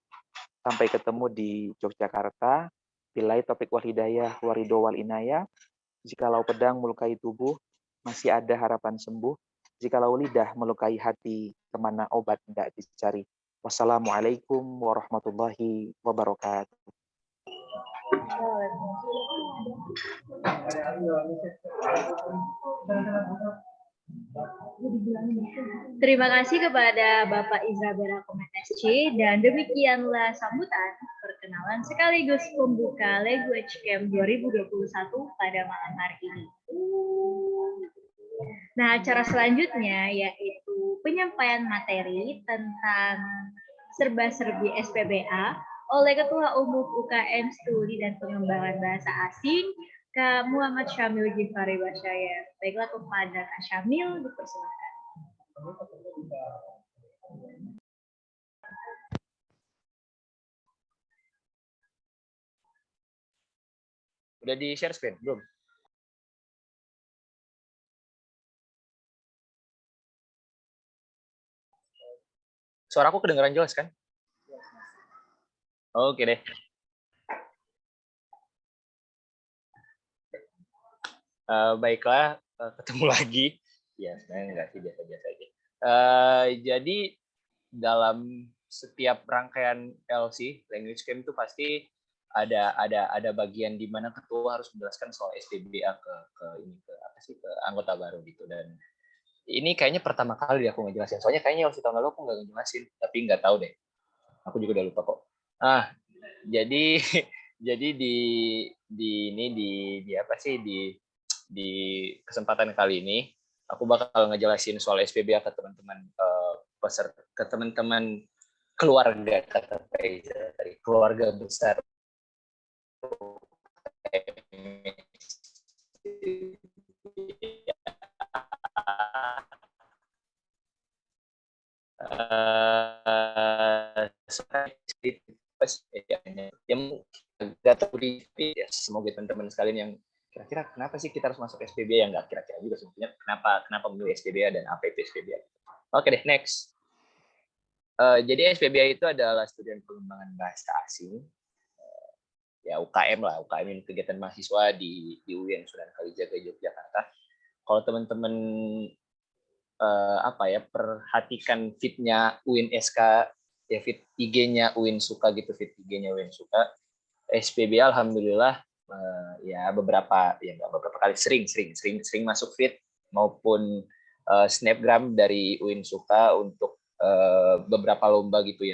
Speaker 4: Sampai ketemu di Yogyakarta. Bilai topik wal hidayah, warido wal inayah. Jikalau pedang melukai tubuh, masih ada harapan sembuh. Jikalau lidah melukai hati, kemana obat tidak dicari. Wassalamualaikum warahmatullahi wabarakatuh.
Speaker 1: Terima kasih kepada Bapak Izabera Komet SC, dan demikianlah sambutan perkenalan sekaligus pembuka Language Camp 2021 pada malam hari ini. Nah, acara selanjutnya yaitu penyampaian materi tentang serba-serbi SPBA oleh Ketua Umum UKM Studi dan Pengembangan Bahasa Asing, Kak Muhammad Syamil Gifari Basyaya. Baiklah kepada Kak Syamil, dipersilakan.
Speaker 5: Udah di share screen belum? Suaraku kedengaran jelas kan? Oke deh. Baiklah, ketemu lagi. Ya, sebenarnya enggak sih, biasa-biasa aja. Jadi dalam setiap rangkaian LC Language Camp itu pasti ada bagian di mana ketua harus menjelaskan soal SPBA ke anggota baru gitu. Dan ini kayaknya pertama kali aku ngejelasin. Soalnya kayaknya LC tahun lalu aku nggak ngejelasin, tapi nggak tahu deh. Aku juga udah lupa kok. Jadi di kesempatan kali ini aku bakal ngejelasin soal SPBA ke teman-teman peserta, ke teman-teman keluarga, dari keluarga besar semoga teman-teman sekalian yang kira-kira kenapa sih kita harus masuk SPBA, yang nggak kira-kira juga sebenarnya kenapa memilih SPBA dan apa itu SPBA. Oke deh, next. Jadi SPBA itu adalah studi pengembangan bahasa asing, ya UKM lah, UKM ini kegiatan mahasiswa di UIN Sunan Kalijaga Yogyakarta. Kalau teman-teman perhatikan feed-nya UIN SK, ya feed IG-nya UIN Suka gitu, feed IG-nya UIN Suka, SPBA alhamdulillah ya beberapa kali sering masuk feed maupun snapgram dari UIN Suka untuk beberapa lomba gitu,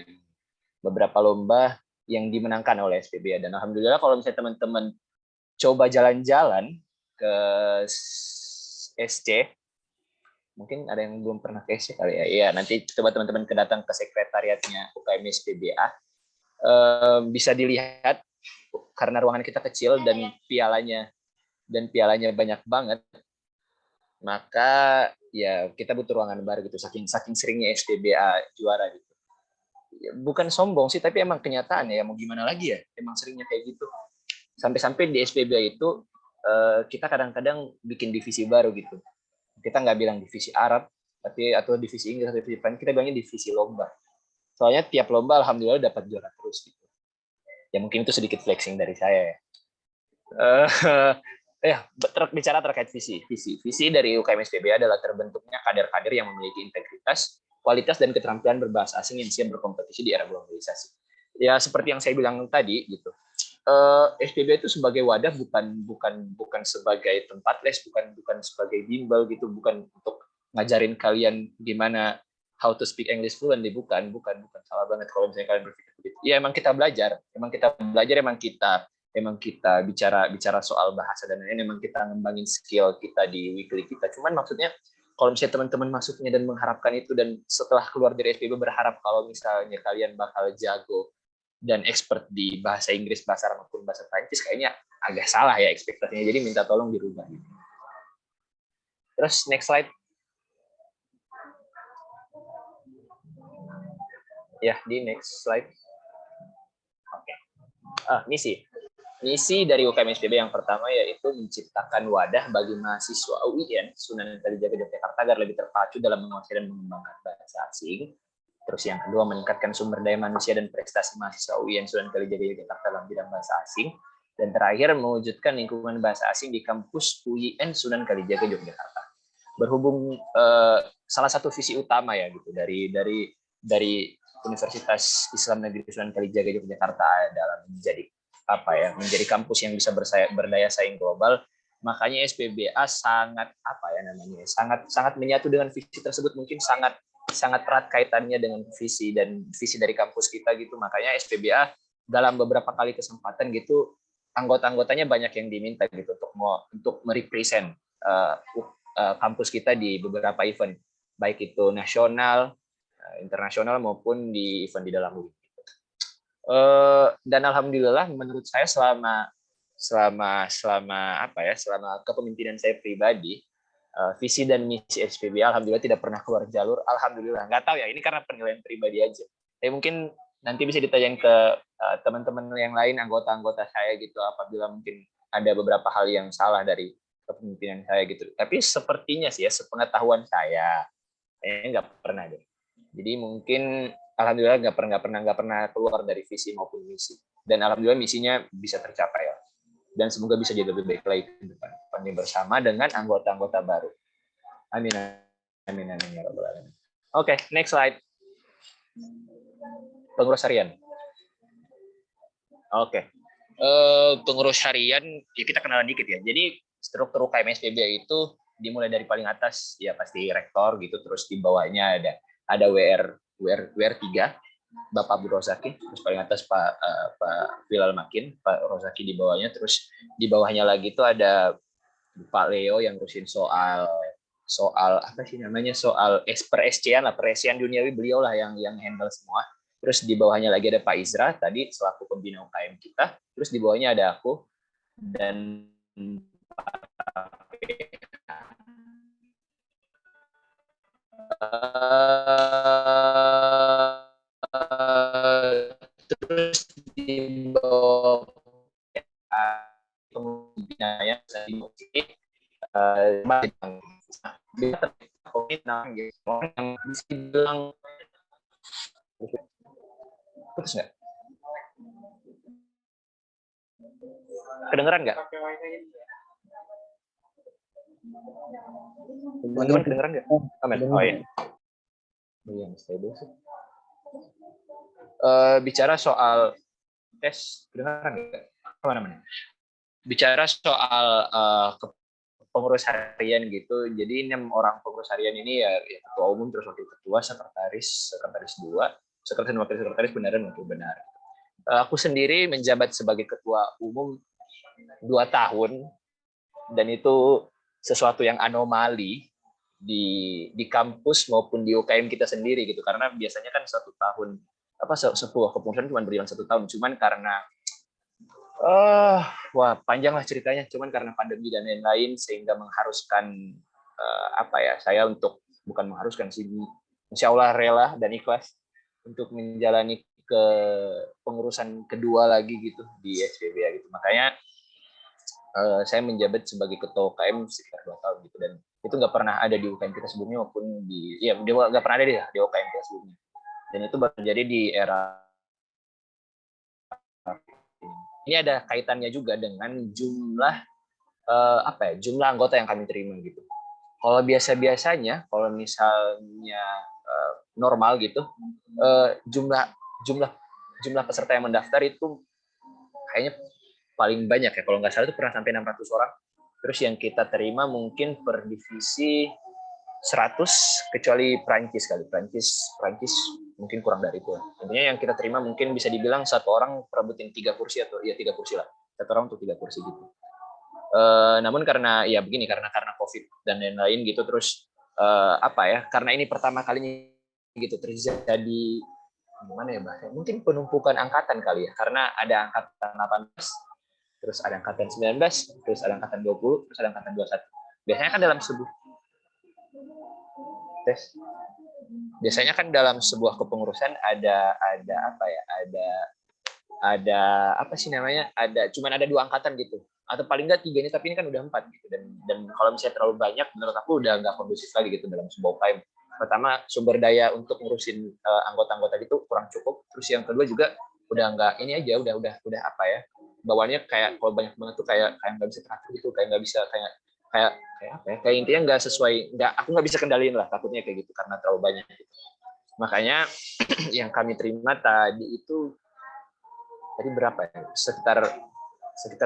Speaker 5: beberapa lomba yang dimenangkan oleh SPBA. Dan alhamdulillah kalau misalnya teman-teman coba jalan-jalan ke SC, mungkin ada yang belum pernah ke SC kali ya. Iya, nanti coba teman-teman datang ke sekretariatnya UKM SPBA, bisa dilihat karena ruangan kita kecil dan pialanya banyak banget, maka ya kita butuh ruangan baru gitu, saking seringnya SPBA juara gitu. Ya, bukan sombong sih, tapi emang kenyataan ya, mau gimana lagi ya, emang seringnya kayak gitu. Sampai-sampai di SPBA itu kita kadang-kadang bikin divisi baru gitu. Kita nggak bilang divisi Arab, atau divisi Inggris atau divisi Prancis, kita bilangnya divisi lomba. Soalnya tiap lomba alhamdulillah dapat juara terus gitu. Ya mungkin itu sedikit flexing dari saya ya. Bicara terkait visi dari UKM SPBA adalah terbentuknya kader-kader yang memiliki integritas, kualitas dan keterampilan berbahasa asing yang siap berkompetisi di era globalisasi. Ya seperti yang saya bilang tadi gitu. SPBA itu sebagai wadah bukan sebagai tempat les, bukan sebagai bimbel gitu, bukan untuk ngajarin kalian gimana how to speak English fluently, bukan salah banget kalau misalnya kalian berpikir begitu. Ya emang kita belajar, emang kita bicara soal bahasa dan lain-lain, emang kita ngembangin skill kita di weekly kita. Cuman maksudnya kalau misalnya teman-teman masuknya dan mengharapkan itu, dan setelah keluar dari SPBA berharap kalau misalnya kalian bakal jago dan expert di bahasa Inggris, bahasa Arab maupun bahasa Prancis, kayaknya agak salah ya ekspektasinya. Jadi minta tolong dirubah. Terus next slide. Ya, di next slide. Oke. Misi dari UKM SPBA yang pertama yaitu menciptakan wadah bagi mahasiswa UIN Sunan Kalijaga Yogyakarta agar lebih terpacu dalam menguasai dan mengembangkan bahasa asing. Terus yang kedua, meningkatkan sumber daya manusia dan prestasi mahasiswa UIN Sunan Kalijaga Yogyakarta dalam bidang bahasa asing. Dan terakhir, mewujudkan lingkungan bahasa asing di kampus UIN Sunan Kalijaga Yogyakarta. Berhubung salah satu visi utama ya gitu dari Universitas Islam Negeri Sunan Kalijaga Yogyakarta adalah menjadi kampus yang bisa berdaya saing global. Makanya SPBA sangat menyatu dengan visi tersebut, mungkin sangat erat kaitannya dengan visi dari kampus kita gitu. Makanya SPBA dalam beberapa kali kesempatan gitu, anggota-anggotanya banyak yang diminta gitu untuk merepresent kampus kita di beberapa event, baik itu nasional, internasional maupun di event di dalam UI. Dan alhamdulillah menurut saya selama kepemimpinan saya pribadi, visi dan misi SPBA alhamdulillah tidak pernah keluar jalur. Alhamdulillah, nggak tahu ya, ini karena penilaian pribadi aja. Tapi mungkin nanti bisa ditanyain ke teman-teman yang lain, anggota-anggota saya gitu, apabila mungkin ada beberapa hal yang salah dari kepemimpinan saya gitu. Tapi sepertinya sih ya, sepengetahuan saya kayaknya nggak pernah deh. Jadi mungkin alhamdulillah nggak pernah keluar dari visi maupun misi. Dan alhamdulillah misinya bisa tercapai ya. Dan semoga bisa jadi lebih baik lagi ke depan bersama dengan anggota-anggota baru. Amin ya rabbal alamin. Oke, next slide. Pengurus harian. Oke. Pengurus harian ya kita kenalan dikit ya. Jadi struktur UKM SPBA itu dimulai dari paling atas ya pasti rektor gitu, terus di bawahnya ada WR 3 Bapak Abdul Rozaki, terus paling atas Pak Bilal Makin, Pak Rozaki di bawahnya, terus di bawahnya lagi itu ada Pak Leo yang ngurusin soal apa sih namanya, soal peresian duniawi, beliau lah yang handle semua. Terus di bawahnya lagi ada Pak Izra tadi selaku pembina UKM kita, terus di bawahnya ada aku dan terus di bawah orang yang bisa bilang putus nggak? Kedengeran nggak? Teman-teman kedengeran nggak? Amin. Oh ya. Iya, stable sih. Bicara soal tes kedengaran nggak? Kemana-mana? Bicara soal pengurus harian gitu, jadi 6 orang pengurus harian ini ya ketua umum, terus wakil ketua, sekretaris 2, sekretaris dan wakil sekretaris benar dan wakil benar. Aku sendiri menjabat sebagai ketua umum 2 tahun, dan itu sesuatu yang anomali di kampus maupun di UKM kita sendiri gitu, karena biasanya kan 1 tahun sebuah kepengurusan cuma berjalan 1 tahun, cuman karena wah panjang lah ceritanya, cuman karena pandemi dan lain-lain sehingga mengharuskan saya untuk bukan mengharuskan sih, insya Allah rela dan ikhlas untuk menjalani ke pengurusan kedua lagi gitu di SPBA gitu. Makanya saya menjabat sebagai ketua UKM sekitar 2 tahun gitu, dan itu nggak pernah ada di UKM kita sebelumnya maupun nggak pernah ada di UKM kita sebelumnya, dan itu baru terjadi di era ini. Ada kaitannya juga dengan jumlah jumlah anggota yang kami terima gitu. Kalau biasanya kalau misalnya normal gitu, jumlah peserta yang mendaftar itu kayaknya paling banyak ya, kalau nggak salah itu pernah sampai 600 orang. Terus yang kita terima mungkin per divisi 100, kecuali Prancis kali. Prancis mungkin kurang dari itu. Intinya yang kita terima mungkin bisa dibilang 1 orang perebutin 3 kursi atau 3 kursi lah. 1 orang untuk 3 kursi gitu. Namun karena karena COVID dan lain-lain gitu, terus karena ini pertama kalinya gitu terjadi gimana ya bahasa? Mungkin penumpukan angkatan kali ya, karena ada angkatan 18, terus ada angkatan 19, terus ada angkatan 20, terus ada angkatan 21. Biasanya kan dalam sebuah kepengurusan cuman ada 2 angkatan gitu, atau paling nggak 3 nih, tapi ini kan udah 4 gitu, dan kalau misalnya terlalu banyak menurut aku udah nggak kondusif lagi gitu dalam sebuah UKM. Pertama, sumber daya untuk ngurusin anggota-anggota itu kurang cukup, terus yang kedua juga udah nggak ini aja, udah bawaannya kayak kalau banyak banget tuh kayak nggak bisa teratur gitu, kayak nggak bisa kayak intinya nggak sesuai, aku nggak bisa kendaliin lah, takutnya kayak gitu karena terlalu banyak gitu. Makanya yang kami terima tadi berapa ya, sekitar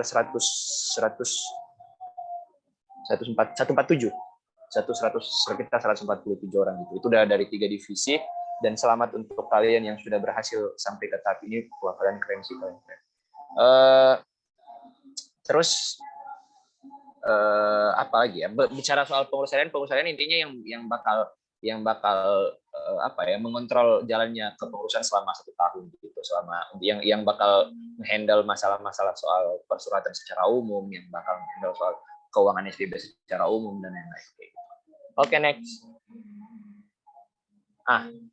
Speaker 5: 147 orang gitu. Itu udah dari 3 divisi, dan selamat untuk kalian yang sudah berhasil sampai ke tahap ini. Wah, kalian keren sih, kalian keren. Terus apa lagi ya, bicara soal pengurusan intinya yang bakal mengontrol jalannya kepengurusan selama 1 tahun gitu, selama yang bakal handle masalah-masalah soal persuratan secara umum, yang bakal handle soal keuangan SPB secara umum dan lain-lain. Oke, next.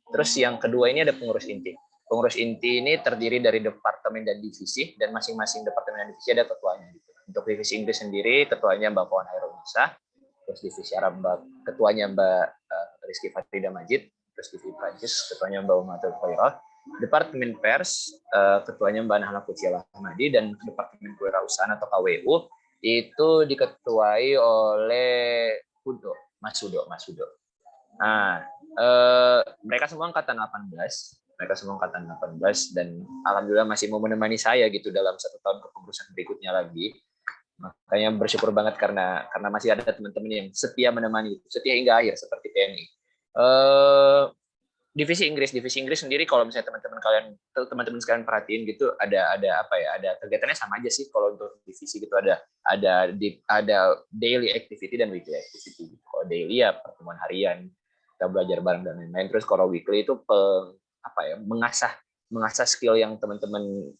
Speaker 5: Terus yang kedua ini ada pengurus inti. Pengurus inti ini terdiri dari departemen dan divisi, dan masing-masing departemen dan divisi ada ketuanya gitu. Untuk divisi Inggris sendiri, ketuanya Mbak Puan Hairunisa, terus divisi Arab ketuanya Mbak Rizky Fatrida Majid, terus divisi Prancis ketuanya Mbak Umatul Khairah, departemen pers ketuanya Mbak Nahla Kuciala Ahmadi, dan departemen kewirausahaan atau KWU itu diketuai oleh Mas Hudo. Mereka semua angkatan 18, dan alhamdulillah masih mau menemani saya gitu dalam 1 tahun kepengurusan berikutnya lagi. Makanya bersyukur banget karena masih ada teman-teman yang setia menemani, setia hingga akhir seperti TNI. Divisi Inggris sendiri, kalau misalnya teman-teman sekalian perhatiin gitu, ada kegiatannya sama aja sih. Kalau untuk divisi gitu ada daily activity dan weekly activity. Kalau daily ya pertemuan harian, kita belajar bareng dan lain-lain. Terus kalau weekly itu mengasah skill yang teman-teman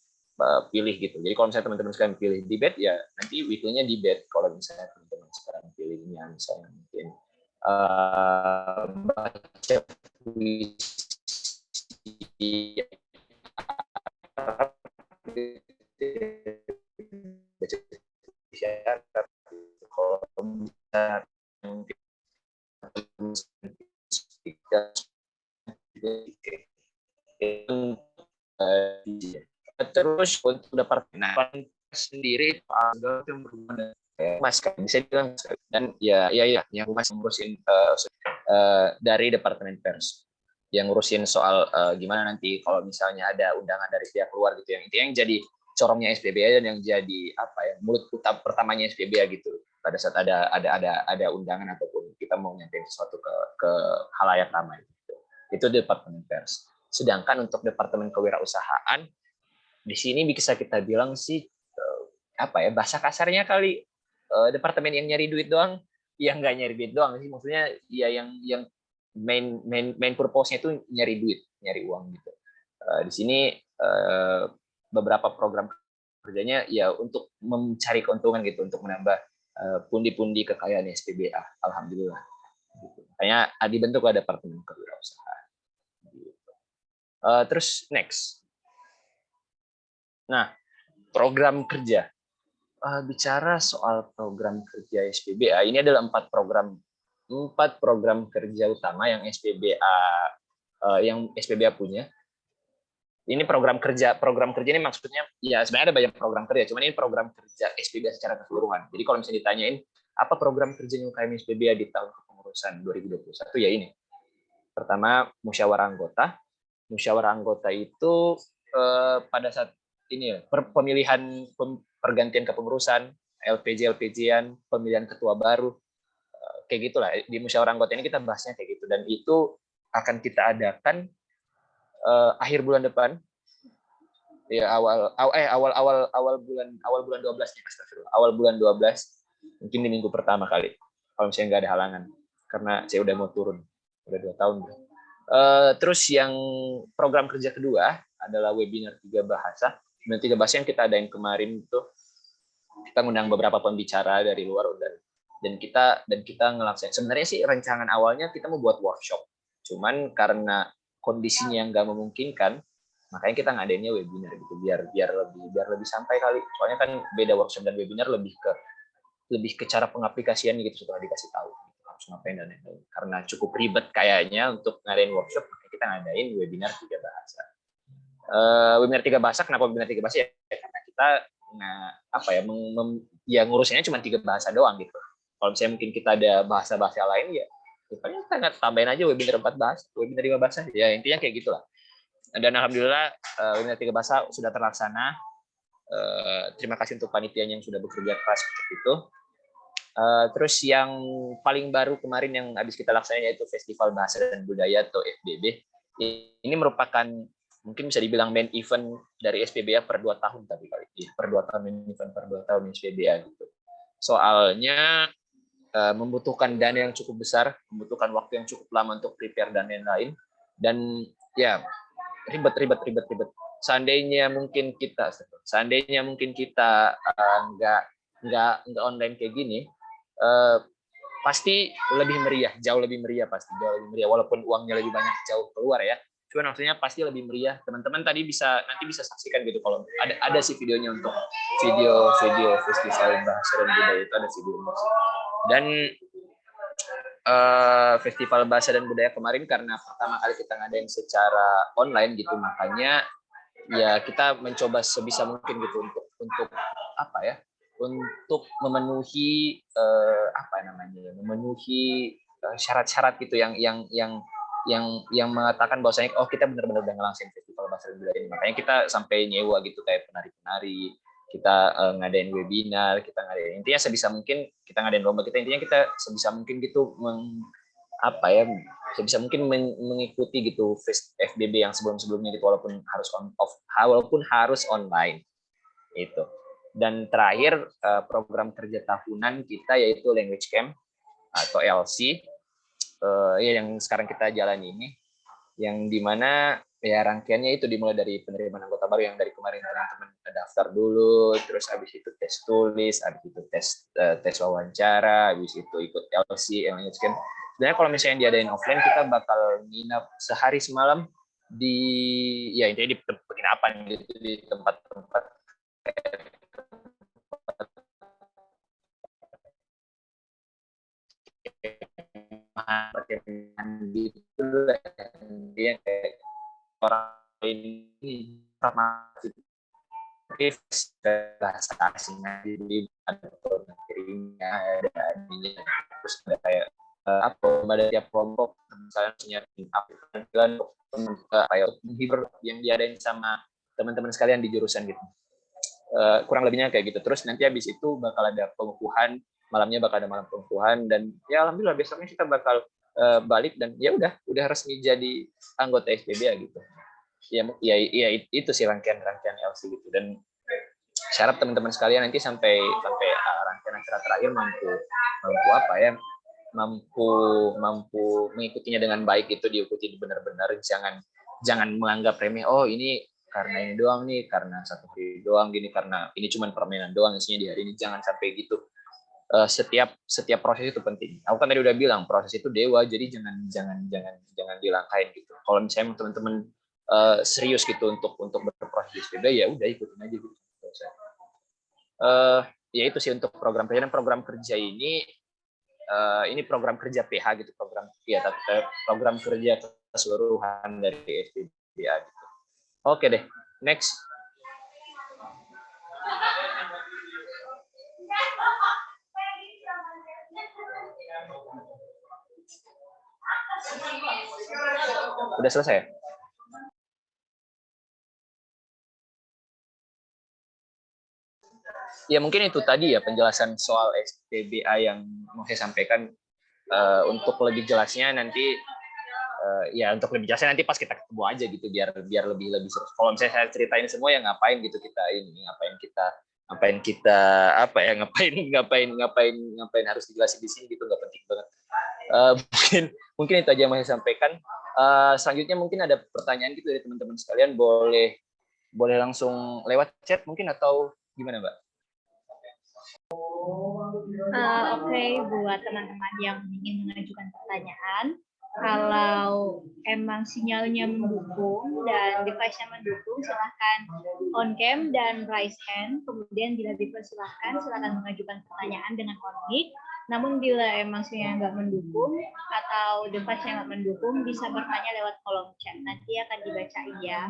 Speaker 5: pilih gitu. Jadi kalau misalnya teman-teman sekalian pilih debate, ya nanti weekly-nya debate. Kalau misalnya teman-teman sekarang pilihnya misalnya mungkin baca puisi, kalau pembicara mungkin terus untuk departemen sendiri yang berhubungan Mas kan bisa bilang dan ya yang Mas ngurusin dari departemen pers yang ngurusin soal gimana nanti kalau misalnya ada undangan dari pihak luar gitu yang intinya yang jadi corongnya SPBA dan yang jadi apa ya mulut pertamanya SPBA gitu pada saat ada undangan ataupun kita mau nyampein sesuatu ke halayak ramai gitu. Itu departemen pers. Sedangkan untuk departemen kewirausahaan di sini bisa kita bilang sih apa ya bahasa kasarnya kali departemen yang nyari duit doang, yang nggak nyari duit doang sih maksudnya ya yang main purpose-nya itu nyari duit, nyari uang gitu. Di sini beberapa program kerjanya ya untuk mencari keuntungan gitu, untuk menambah pundi-pundi kekayaan SPBA. Alhamdulillah. Gitu. Makanya dibentuk ada departemen kewirausahaan. Gitu. Terus next. Nah, program kerja. Bicara soal program kerja SPBA, ini adalah 4 program kerja utama yang SPBA punya. Ini program kerja ini maksudnya ya sebenarnya ada banyak program kerja, cuman ini program kerja SPBA secara keseluruhan. Jadi kalau misalnya ditanyain apa program kerjanya UKM SPBA di tahun kepengurusan 2021 ya ini. Pertama, musyawarah anggota. Musyawarah anggota itu pada saat ini ya, pemilihan pergantian kepengurusan, LPJ-an, pemilihan ketua baru, kayak gitulah. Di musyawarah anggota ini kita bahasnya kayak gitu, dan itu akan kita adakan akhir bulan depan, ya awal bulan 12 nih, awal bulan 12, mungkin di minggu pertama kali, kalau misalnya nggak ada halangan, karena saya udah mau turun, udah 2 tahun. Terus yang program kerja kedua adalah webinar 3 bahasa. Webinar 3 bahasa yang kita adain kemarin itu kita ngundang beberapa pembicara dari luar dan kita ngelaksanain. Sebenarnya sih rencangan awalnya kita mau buat workshop, cuman karena kondisinya yang nggak memungkinkan, makanya kita ngadainnya webinar gitu biar lebih sampai kali. Soalnya kan beda workshop dan webinar lebih ke cara pengaplikasian gitu setelah dikasih tahu harus ngapain dan lain-lain. Karena cukup ribet kayaknya untuk ngadain workshop, makanya kita ngadain webinar 3 bahasa. Webinar 3 bahasa, kenapa webinar 3 bahasa? Ya karena kita ya ngurusinnya cuma 3 bahasa doang gitu. Kalau misalnya mungkin kita ada bahasa-bahasa lain ya paling kita tambahin aja webinar 4 bahasa, webinar 5 bahasa. Ya intinya kayak gitulah. Dan alhamdulillah webinar 3 bahasa sudah terlaksana. Terima kasih untuk panitianya yang sudah bekerja keras untuk itu. Terus yang paling baru kemarin yang habis kita laksanain yaitu Festival Bahasa dan Budaya atau FBB. Ini merupakan mungkin bisa dibilang main event dari SPBA per 2 tahun tapi kali ini. Per 2 tahun main event per 2 tahun SPBA gitu. Soalnya membutuhkan dana yang cukup besar, membutuhkan waktu yang cukup lama untuk prepare dan lain-lain. Dan ya ribet. Seandainya mungkin kita nggak online kayak gini, pasti lebih meriah, jauh lebih meriah. Walaupun uangnya lebih banyak jauh keluar ya, cuman maksudnya pasti lebih meriah. Teman-teman nanti bisa saksikan gitu, kalau ada sih videonya untuk video Festival Bahasa dan Budaya itu, ada videonya. Dan Festival Bahasa dan Budaya kemarin karena pertama kali kita ngadain secara online gitu, makanya ya kita mencoba sebisa mungkin gitu untuk untuk memenuhi syarat-syarat gitu yang mengatakan bahwasanya kita benar-benar udah ngelangsungin Festival Bahasa dan Budaya ini. Makanya kita sampai nyewa gitu kayak penari-penari, kita ngadain webinar, intinya sebisa mungkin kita ngadain lomba, intinya kita sebisa mungkin gitu sebisa mungkin mengikuti gitu FBB yang sebelum-sebelumnya gitu, walaupun harus online itu. Dan terakhir program kerja tahunan kita yaitu Language Camp atau LC yang sekarang kita jalani ini, yang dimana ya rangkaiannya itu dimulai dari penerimaan anggota baru yang dari kemarin teman-teman daftar dulu, terus habis itu tes tulis, habis itu tes wawancara, habis itu ikut LC Language Camp. Sebenarnya kalau misalnya diadain offline kita bakal nginap sehari semalam intinya di penginapan gitu, di tempat-tempat perkembangan gitu, dia kayak orang ini sama bahasa asing di ada materinya, ada ininya, terus ada kayak apa pada tiap kelompok misalnya punya penampilan kayak menghibur yang diadain sama teman-teman sekalian di jurusan gitu. Kurang lebihnya kayak gitu. Terus nanti habis itu bakal ada pengukuhan, malamnya bakal ada malam pengukuhan, dan ya alhamdulillah besoknya kita bakal balik dan ya udah resmi jadi anggota SPBA gitu. Ya itu sih rangkaian LC gitu. Dan saya harap teman-teman sekalian nanti sampai rangkaian acara terakhir mampu apa ya, mampu mengikutinya dengan baik, itu diikuti benar-benar, jangan menganggap remeh, oh ini karena ini doang nih, karena satu hari doang gini, karena ini cuma permainan doang isinya di hari ini. Jangan sampai gitu. Setiap proses itu penting. Aku kan tadi udah bilang proses itu dewa, jadi jangan dilangkain gitu. Kalau misalnya teman-teman serius gitu untuk berproses di sepeda, ya udah ikutin aja gitu. Ya itu sih untuk program kerja. Dan program kerja ini program kerja PH gitu, program kerja keseluruhan dari SPBA gitu. Oke deh, next. Udah selesai? Ya mungkin itu tadi ya penjelasan soal SPBA yang mau saya sampaikan. Untuk lebih jelasnya nanti untuk lebih jelasnya nanti pas kita ketemu aja gitu, biar lebih seru. Kalau misalnya saya ceritain semua ya ngapain gitu kita ini, ngapain harus dijelasin di sini gitu, nggak penting banget. Mungkin itu aja yang mau saya sampaikan. Selanjutnya mungkin ada pertanyaan gitu dari teman-teman sekalian, boleh langsung lewat chat mungkin, atau gimana Mbak?
Speaker 1: Oke, buat teman-teman yang ingin mengajukan pertanyaan, kalau emang sinyalnya mendukung dan device-nya mendukung, silahkan on cam dan raise hand. Kemudian bila dipersilahkan, silakan mengajukan pertanyaan dengan on mic. Namun bila emang sinyalnya nggak mendukung atau device-nya nggak mendukung, bisa bertanya lewat kolom chat. Nanti akan dibacain ya.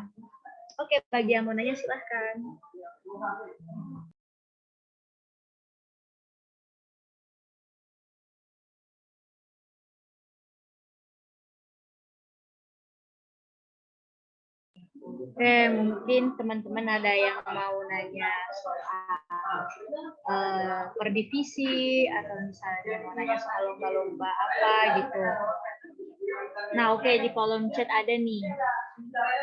Speaker 1: Oke, bagi yang mau nanya silahkan. Mungkin teman-teman ada yang mau nanya soal per divisi, atau misalnya mau nanya soal lomba-lomba apa gitu. Nah, oke, di kolom chat ada nih.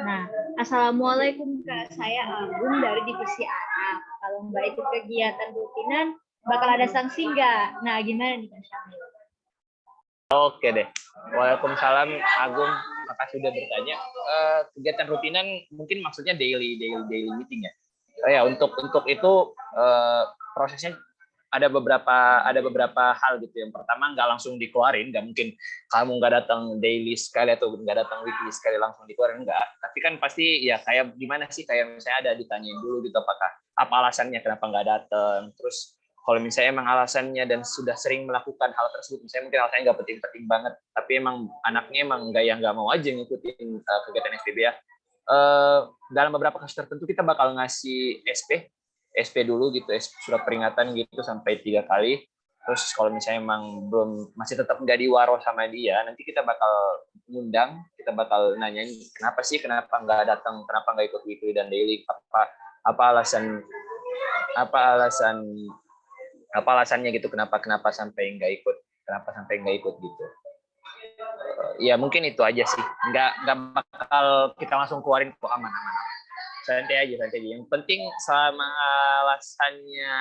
Speaker 1: Nah, Assalamualaikum Kak, saya Agung dari divisi anak. Kalau Mbak ikut kegiatan rutinan, bakal ada sanksi nggak? Nah, gimana nih Kak Syamil?
Speaker 5: Oke deh. Waalaikumsalam Agung, makasih sudah bertanya. Kegiatan rutinan mungkin maksudnya daily meeting ya. Ya untuk itu prosesnya ada beberapa hal gitu. Yang pertama, nggak langsung dikeluarin, nggak mungkin kamu nggak datang daily sekali atau nggak datang weekly sekali langsung dikeluarin, nggak. Tapi kan pasti ya kayak gimana sih, kayak misalnya ada ditanyain dulu gitu, apa alasannya kenapa nggak datang. Terus kalau misalnya emang alasannya dan sudah sering melakukan hal tersebut, misalnya mungkin alasannya nggak penting-penting banget, tapi emang anaknya emang nggak mau aja ngikutin kegiatan SPBA, dalam beberapa kasus tertentu kita bakal ngasih SP dulu gitu, surat peringatan gitu sampai 3 kali. Terus kalau misalnya emang masih tetap nggak diwaro sama dia, nanti kita bakal ngundang, kita bakal nanyain kenapa nggak datang, kenapa nggak ikut weekly dan daily, apa alasannya gitu, kenapa sampai nggak ikut gitu. Ya mungkin itu aja sih, nggak bakal kita langsung keluarin kok, aman. Santai aja. Yang penting selama alasannya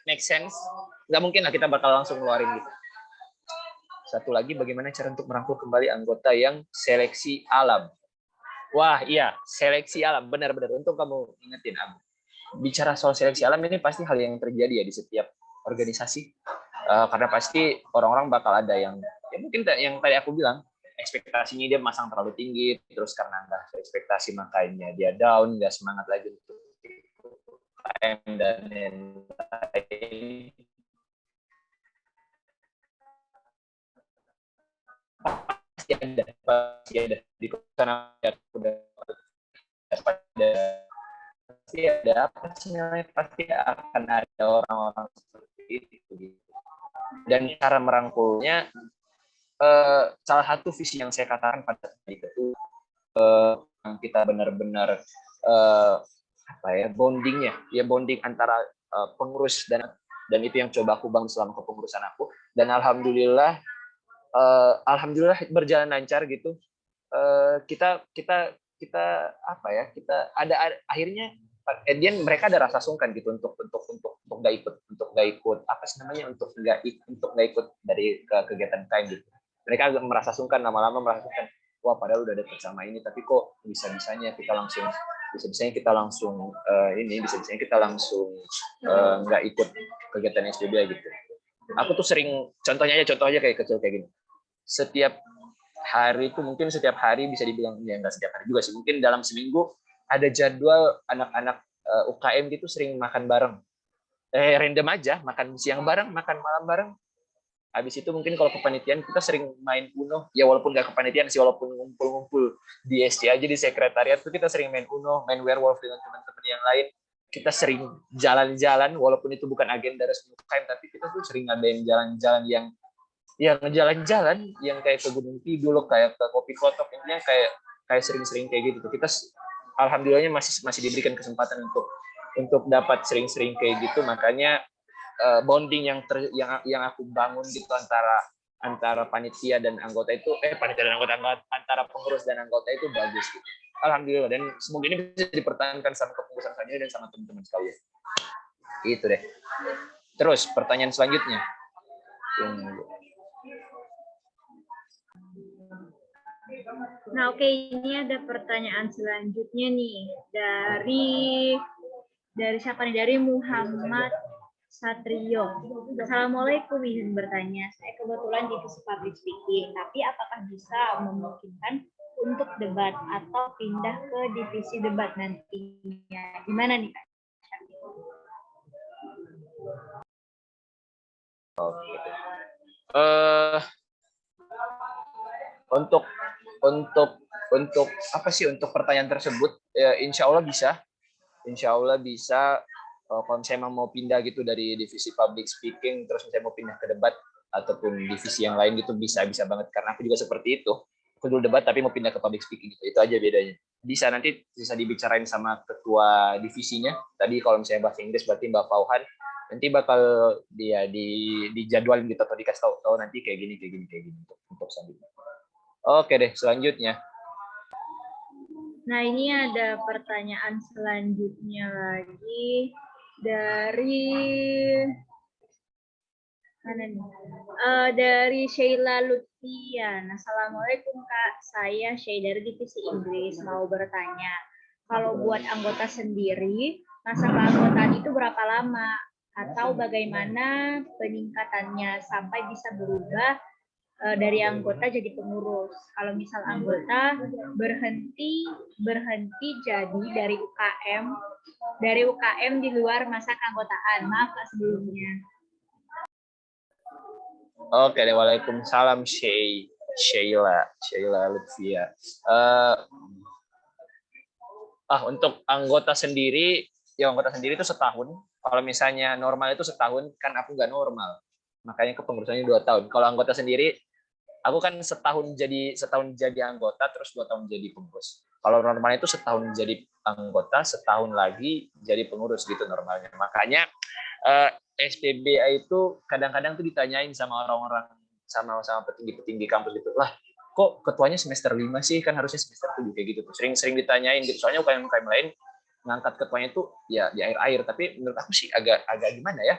Speaker 5: make sense, nggak mungkin lah kita bakal langsung keluarin gitu. Satu lagi, bagaimana cara untuk merangkul kembali anggota yang seleksi alam? Wah iya, seleksi alam, benar-benar untuk kamu ingetin Abu. Bicara soal seleksi alam ini pasti hal yang terjadi ya di setiap organisasi, karena pasti orang-orang bakal ada yang ya mungkin yang tadi aku bilang, ekspektasinya dia masang terlalu tinggi, terus karena nggak ekspektasi makanya dia down, nggak semangat lagi untuk UKM dan lain-lain. pasti ada di sana udah pada pasti ada apa sih namanya, pasti akan ada orang-orang seperti itu gitu. Dan cara merangkulnya, salah satu visi yang saya katakan pada saat itu, kita benar-benar apa ya, bonding antara pengurus dan itu yang coba aku bangun selama kepengurusan aku, dan alhamdulillah berjalan lancar gitu. Kita apa ya, kita ada akhirnya Edian mereka ada rasa sungkan gitu untuk nggak ikut apa sih namanya, untuk nggak ikut dari kegiatan kain gitu. Mereka agak merasa sungkan, lama-lama merasa sungkan, wah padahal udah deket sama ini tapi kok bisa-bisanya kita langsung nggak ikut kegiatan SPBA gitu. Aku tuh sering contoh aja kayak kecil kayak gini. Setiap hari itu mungkin setiap hari bisa dibilang, ya nggak setiap hari juga sih, mungkin dalam seminggu ada jadwal anak-anak UKM gitu sering makan bareng. Random aja, makan siang bareng, makan malam bareng. Habis itu mungkin kalau kepanitiaan kita sering main Uno, ya walaupun nggak kepanitiaan sih, walaupun ngumpul-ngumpul di SC aja di sekretariat tuh kita sering main Uno, main Werewolf dengan teman-teman yang lain. Kita sering jalan-jalan, walaupun itu bukan agenda resmi UKM, tapi kita tuh sering ngadain jalan-jalan yang jalan-jalan yang kayak ke Gunung Kidul, kayak ke Kopi Klotok, intinya kayak sering-sering kayak gitu. Kita alhamdulillahnya masih diberikan kesempatan untuk dapat sering-sering kayak gitu. Makanya bonding yang aku bangun gitu antara panitia dan anggota itu antara pengurus dan anggota itu bagus gitu. Alhamdulillah, dan semoga ini bisa dipertahankan sama kepengurusan saya dan sama teman-teman sekalian. Itu deh. Terus pertanyaan selanjutnya.
Speaker 1: Nah, oke, ini ada pertanyaan selanjutnya nih dari siapa nih? Dari Muhammad Satrio. Assalamualaikum, izin bertanya. Saya kebetulan divisi public speaking, tapi apakah bisa memungkinkan untuk debat atau pindah ke divisi debat nantinya? Gimana nih, Kak?
Speaker 5: Untuk apa sih, untuk pertanyaan tersebut, ya, insya Allah bisa. Kalau saya mau pindah gitu dari divisi public speaking terus saya mau pindah ke debat ataupun divisi yang lain gitu, bisa banget, karena aku juga seperti itu. Aku dulu debat tapi mau pindah ke public speaking gitu. Itu aja bedanya. Nanti bisa dibicarain sama ketua divisinya. Tadi kalau misalnya bahasa Inggris berarti Mbak Fauhan, nanti bakal dia dijadwalin gitu atau dikasih tahu nanti kayak gini untuk selanjutnya. Oke deh, selanjutnya.
Speaker 1: Nah, ini ada pertanyaan selanjutnya lagi dari mana nih? Dari Sheila Lutfian. Assalamualaikum Kak, saya Sheila dari divisi Inggris, mau bertanya, kalau buat anggota sendiri, masa keanggotaan itu berapa lama? Atau bagaimana peningkatannya sampai bisa berubah dari anggota jadi pengurus? Kalau misal anggota berhenti jadi dari UKM di luar masa keanggotaan. Maaf Kak sebelumnya.
Speaker 5: Oke, waalaikumsalam Sheila Lutfia. Untuk anggota sendiri itu setahun. Kalau misalnya normal itu setahun, kan aku nggak normal, makanya kepengurusannya 2 tahun. Kalau anggota sendiri, aku kan setahun jadi anggota, terus 2 tahun jadi pengurus. Kalau normal itu setahun jadi anggota, setahun lagi jadi pengurus gitu normalnya. Makanya SPBA itu kadang-kadang tuh ditanyain sama orang-orang, sama petinggi-petinggi kampus gitu, lah kok ketuanya semester 5 sih, kan harusnya semester 7 kayak gitu. Sering ditanyain gitu. Soalnya UKM lain ngangkat ketuanya itu ya di air-air, tapi menurut aku sih agak gimana ya?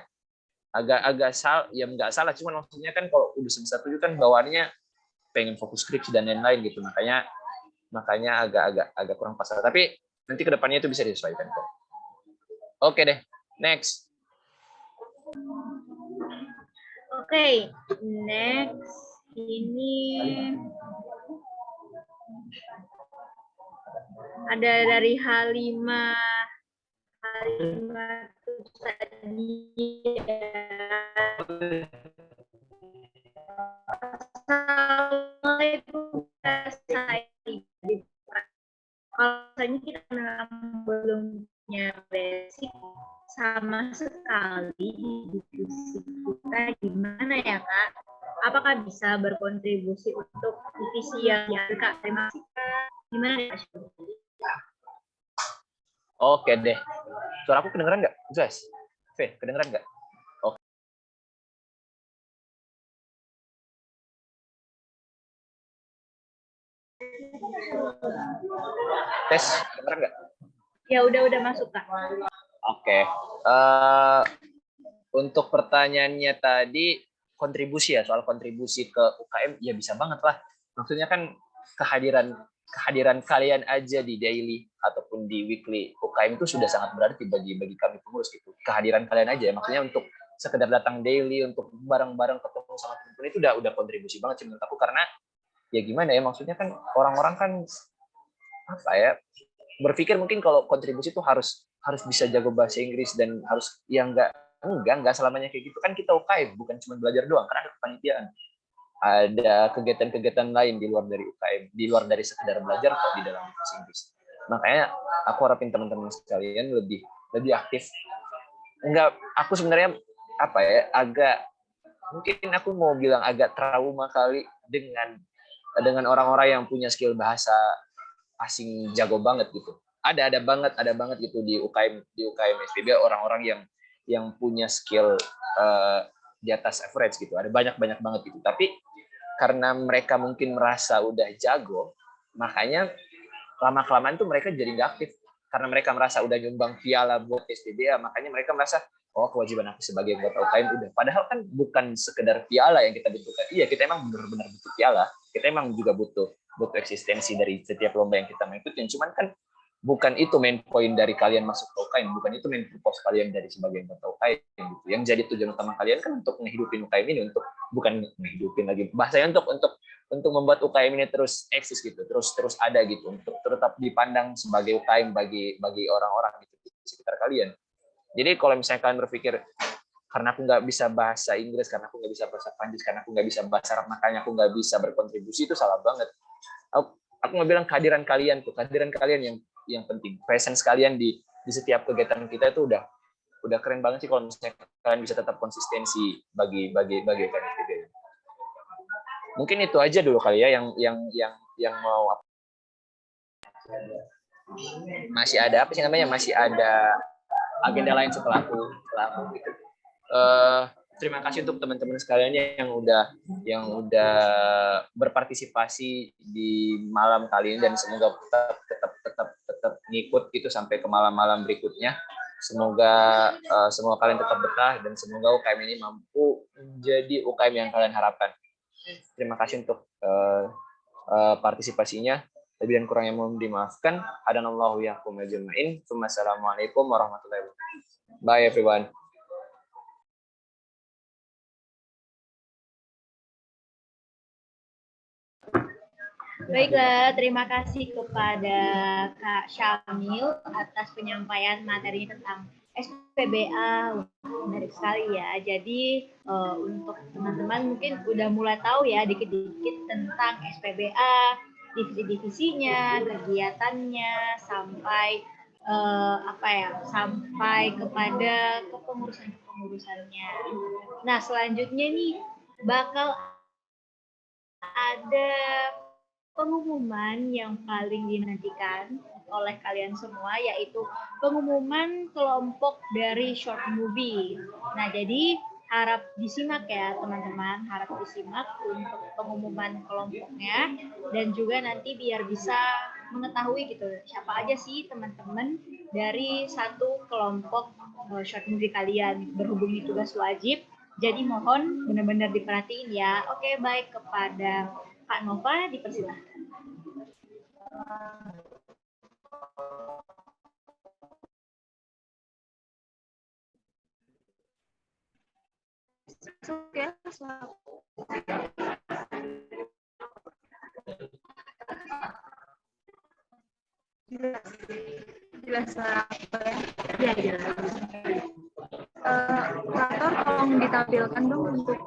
Speaker 5: Agak nggak salah, cuman maksudnya kan kalau udah semester 7 kan bawaannya pengen fokus skripsi dan lain-lain gitu. Makanya agak kurang pas. Tapi nanti kedepannya itu bisa disesuaikan kok. Oke deh, next.
Speaker 1: Oke, next ini ada dari Halimah Assalamualaikum sama sekali di divisi kita gimana ya Kak? Apakah bisa berkontribusi untuk divisi yang Kak? Terima kasih Kak. Gimana ya?
Speaker 5: Oke deh. Suara aku kedengeran nggak? Jelas? V, kedengeran nggak? Oke. Tes, kedengeran nggak?
Speaker 1: Ya udah masuk Kak.
Speaker 5: Oke. Untuk pertanyaannya tadi, kontribusi ya, soal kontribusi ke UKM, ya bisa banget lah. Maksudnya kan kehadiran kalian aja di daily ataupun di weekly UKM itu sudah sangat berarti bagi kami pengurus gitu. Kehadiran kalian aja, maksudnya untuk sekedar datang daily, untuk bareng-bareng ketemu sama teman-teman itu udah kontribusi banget sih menurut aku, karena ya gimana ya, maksudnya kan orang-orang kan apa ya, berpikir mungkin kalau kontribusi itu harus bisa jago bahasa Inggris dan harus yang enggak selamanya kayak gitu kan. Kita UKM bukan cuma belajar doang, karena ada kepanitiaan, ada kegiatan-kegiatan lain di luar dari UKM, di luar dari sekedar belajar kok di dalam bahasa Inggris. Makanya aku harapin teman-teman sekalian lebih aktif. Enggak, aku sebenarnya apa ya, mungkin aku mau bilang agak trauma kali dengan orang-orang yang punya skill bahasa asing jago banget gitu. Ada banget gitu di UKM SPB orang-orang yang punya skill di atas average gitu. Ada banyak banget gitu. Tapi karena mereka mungkin merasa udah jago, makanya lama-kelamaan tuh mereka jadi nggak aktif. Karena mereka merasa udah nyumbang piala buat SPB, makanya mereka merasa, oh kewajiban aku sebagai anggota UKM udah. Padahal kan bukan sekedar piala yang kita butuhkan. Iya, kita emang benar-benar butuh piala. Kita emang juga butuh eksistensi dari setiap lomba yang kita mau ikutin. Cuman kan bukan itu main point dari kalian masuk ke UKM, bukan itu main purpose kalian dari sebagai anggota UKM gitu. Yang jadi tujuan utama kalian kan untuk menghidupin UKM ini, bukan menghidupin lagi bahasanya, untuk membuat UKM ini terus eksis gitu, terus ada gitu, untuk tetap dipandang sebagai UKM bagi orang-orang gitu di sekitar kalian. Jadi kalau misalnya kalian berpikir karena aku nggak bisa bahasa Inggris, karena aku nggak bisa bahasa Prancis, karena aku nggak bisa bahasa Arab, makanya aku nggak bisa berkontribusi, itu salah banget. Aku nggak bilang kehadiran kalian yang penting. Presence kalian di setiap kegiatan kita itu udah keren banget sih kalau misalnya kalian bisa tetap konsistensi bagi KNSPB. Mungkin itu aja dulu kali ya yang mau. Masih ada apa sih namanya? Masih ada agenda lain setelah aku gitu. Terima kasih untuk teman-teman sekalian yang udah berpartisipasi di malam kali ini, dan semoga tetap ngikut gitu sampai ke malam-malam berikutnya. Semoga kalian tetap betah dan semoga UKM ini mampu menjadi UKM yang kalian harapkan. Terima kasih untuk partisipasinya. Lebih dan kurangnya mohon dimaafkan. Hadanallahu yahkum ajma'in. Wassalamualaikum warahmatullahi wabarakatuh. Bye everyone.
Speaker 1: Baiklah, terima kasih kepada Kak Syamil atas penyampaian materi tentang SPBA. Menarik sekali ya. Jadi untuk teman-teman mungkin udah mulai tahu ya dikit-dikit tentang SPBA, divisi-divisinya, kegiatannya, sampai sampai kepada kepengurusannya. Nah, selanjutnya nih bakal ada pengumuman yang paling dinantikan oleh kalian semua, yaitu pengumuman kelompok dari short movie. Nah, jadi harap disimak ya teman-teman, harap disimak untuk pengumuman kelompoknya, dan juga nanti biar bisa mengetahui gitu siapa aja sih teman-teman dari satu kelompok short movie kalian. Berhubung ini tugas wajib, jadi mohon benar-benar diperhatiin ya. Oke, baik, kepada Kak Nova dipersilahkan.
Speaker 7: Oke, jelas apa ya?
Speaker 1: Ya, jelas.
Speaker 7: Kurator tolong ditampilkan dong untuk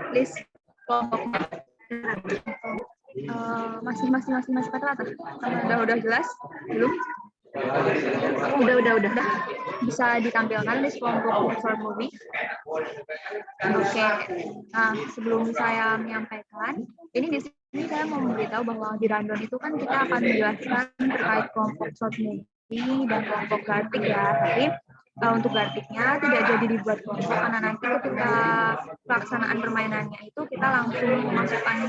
Speaker 7: list kelompoknya. Masih kata atas. Udah jelas belum? Udah. Bisa ditampilkan list kelompok short movie. Oke. Nah, sebelum saya menyampaikan, ini di sini saya mau memberitahu bahwa di rundown itu kan kita akan menjelaskan terkait kelompok short movie dan kelompok grafik ya. Tapi untuk grafiknya tidak jadi dibuat kelompok karena nanti ketika pelaksanaan permainannya itu kita langsung memasukkan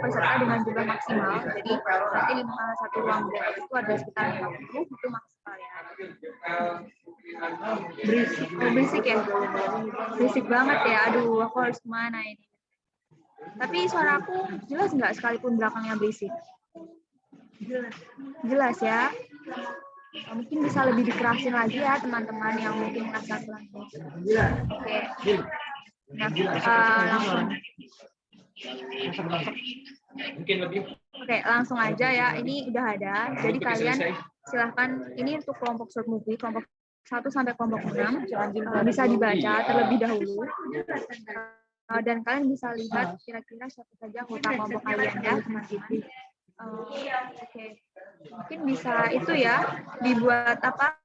Speaker 7: peserta dengan jumlah maksimal. Jadi nanti satu ruang belajar itu ada sekitar 50, itu maksimal ya. Berisik ya, berisik banget ya. Aduh, aku harus kemana ini? Tapi suara aku jelas nggak sekalipun belakangnya berisik? Jelas ya. Mungkin bisa lebih dikerasin lagi ya teman-teman yang mungkin merasa kurang. Oke. Nah, langsung. Oke, langsung aja ya. Ini udah ada. Jadi kalian silahkan, ini untuk kelompok short movie, kelompok 1 sampai kelompok 6 bisa dibaca terlebih dahulu. Dan kalian bisa lihat kira-kira siapa saja anggota kelompok kalian ya, teman-teman. Oke. Mungkin bisa itu ya, dibuat apa?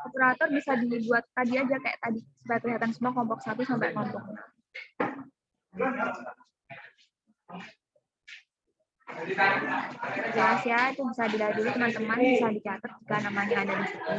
Speaker 7: Operator bisa dibuat tadi aja kayak tadi, supaya kelihatan semua kelompok 1 sampai kelompok 6. Jelas ya, itu bisa dilihat dulu teman-teman, bisa dicatat jika namanya ada di situ.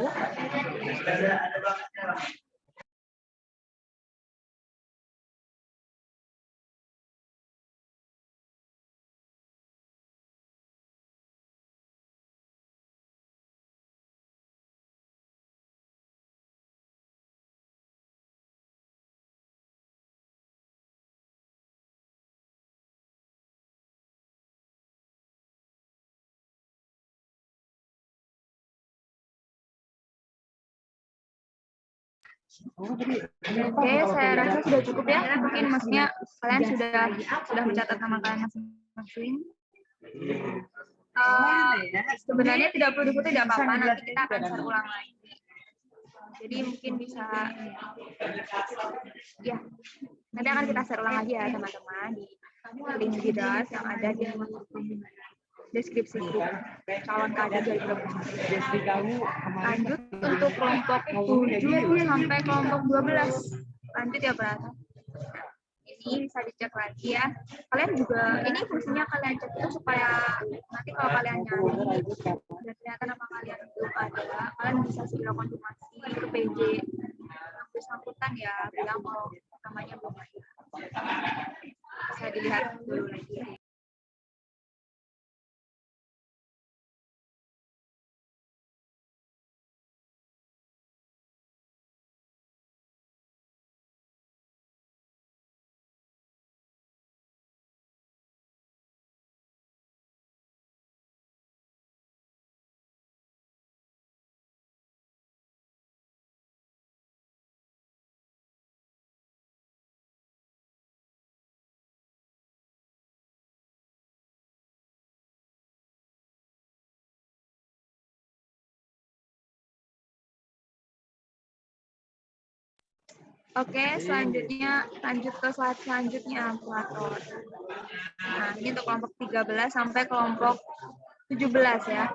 Speaker 7: Oke, saya rasa sudah cukup ya. Mungkin maksudnya kalian sudah mencatat nama kalian masing-masing. Sebenarnya tidak perlu diikuti, tidak apa-apa. Nanti kita akan share ulang lagi. Jadi mungkin bisa, ya. Nanti akan kita share ulang lagi ya teman-teman di link di drive yang ada di deskripsi grup calon kader dari Brebes. Lanjut untuk kelompok 7 sampai kelompok 12. Lanjut ya, Prata. Ini bisa dicek lagi ya. Kalian juga, ini fungsinya kalian cek itu supaya nanti kalau kalian nyari dan ternyata nama kalian belum ada, kalian bisa segera konfirmasi ke PJ yang bersangkutan ya, bilang kalau namanya belum ada. Bisa dilihat dulu lagi ya. Oke, selanjutnya lanjut ke slide selanjutnya, operator. Nah, ini untuk kelompok 13 sampai kelompok 17 ya.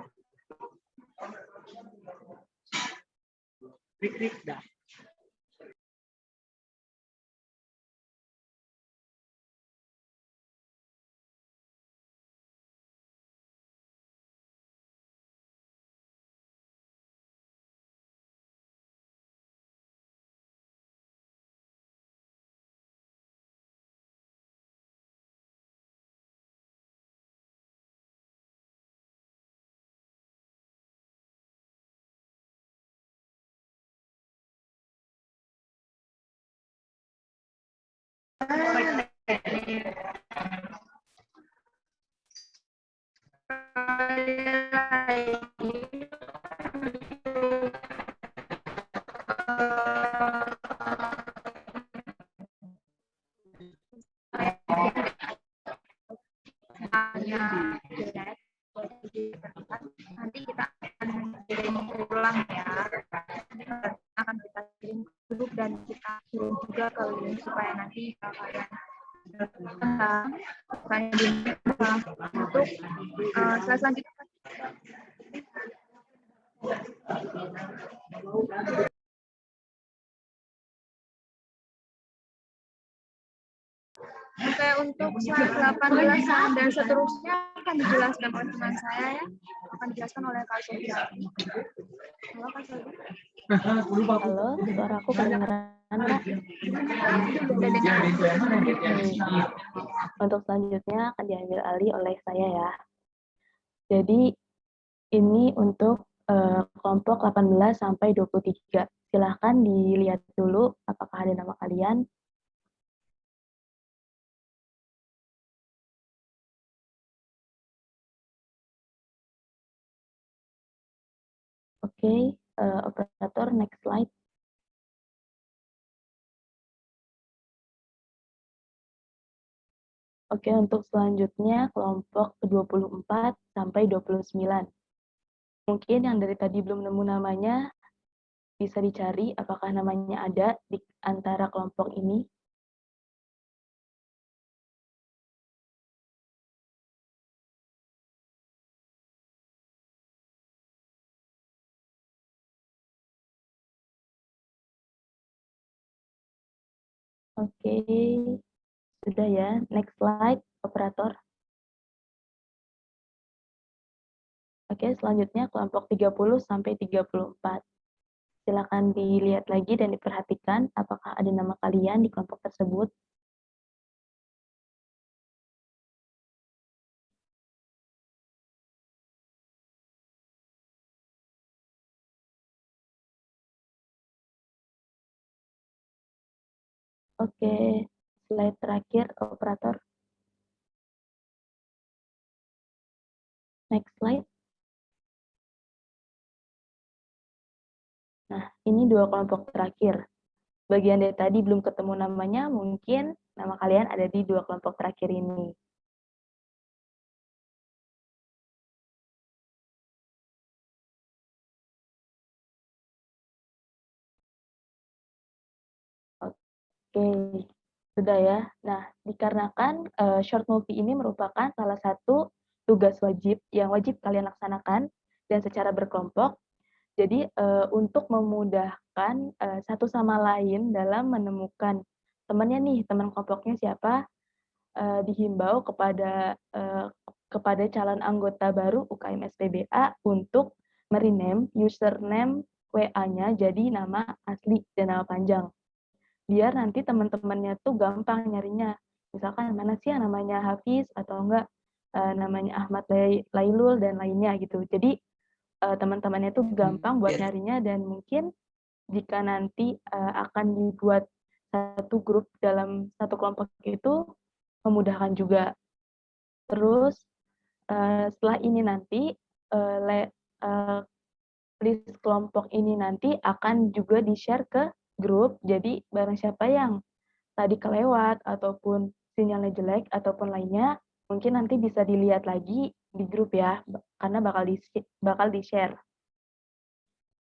Speaker 7: Nanti kita akan kirim ulang ya. Akan kita kirim grup dan kita kirim juga ke link supaya nanti kalian tentang untuk slide selanjutnya. Oke, untuk slide 18 dan seterusnya akan dijelaskan oleh teman saya ya. Akan dijelaskan oleh Kak Sofia. Halo Kak Sofia.
Speaker 8: Halo, suara aku kedengeran, Kak? Untuk selanjutnya akan diambil alih oleh saya ya. Jadi ini untuk kelompok 18 sampai 23. Silahkan dilihat dulu apakah ada nama kalian. Oke, operator next slide. Oke, untuk selanjutnya kelompok 24 sampai 29. Mungkin yang dari tadi belum nemu namanya, bisa dicari apakah namanya ada di antara kelompok ini. Oke, sudah ya. Next slide, operator. Oke, selanjutnya kelompok 30 sampai 34. Silakan dilihat lagi dan diperhatikan apakah ada nama kalian di kelompok tersebut. Oke, slide terakhir, operator. Next slide. Nah, ini dua kelompok terakhir. Bagian dari tadi belum ketemu namanya, mungkin nama kalian ada di dua kelompok terakhir ini. Oke, sudah ya. Nah, dikarenakan short movie ini merupakan salah satu tugas wajib yang wajib kalian laksanakan dan secara berkelompok. Jadi untuk memudahkan satu sama lain dalam menemukan temannya nih, teman kelompoknya siapa, dihimbau kepada calon anggota baru UKM SPBA untuk merename username WA-nya jadi nama asli dan nama panjang. Biar nanti teman-temannya tuh gampang nyarinya. Misalkan mana sih yang namanya Hafiz atau enggak namanya Ahmad Lailul dan lainnya gitu. Jadi teman-temannya tuh gampang buat nyarinya dan mungkin jika nanti akan dibuat satu grup dalam satu kelompok itu memudahkan juga. Terus setelah ini nanti list kelompok ini nanti akan juga di-share ke grup. Jadi barang siapa yang tadi kelewat ataupun sinyalnya jelek ataupun lainnya, mungkin nanti bisa dilihat lagi di grup ya, karena bakal di-share.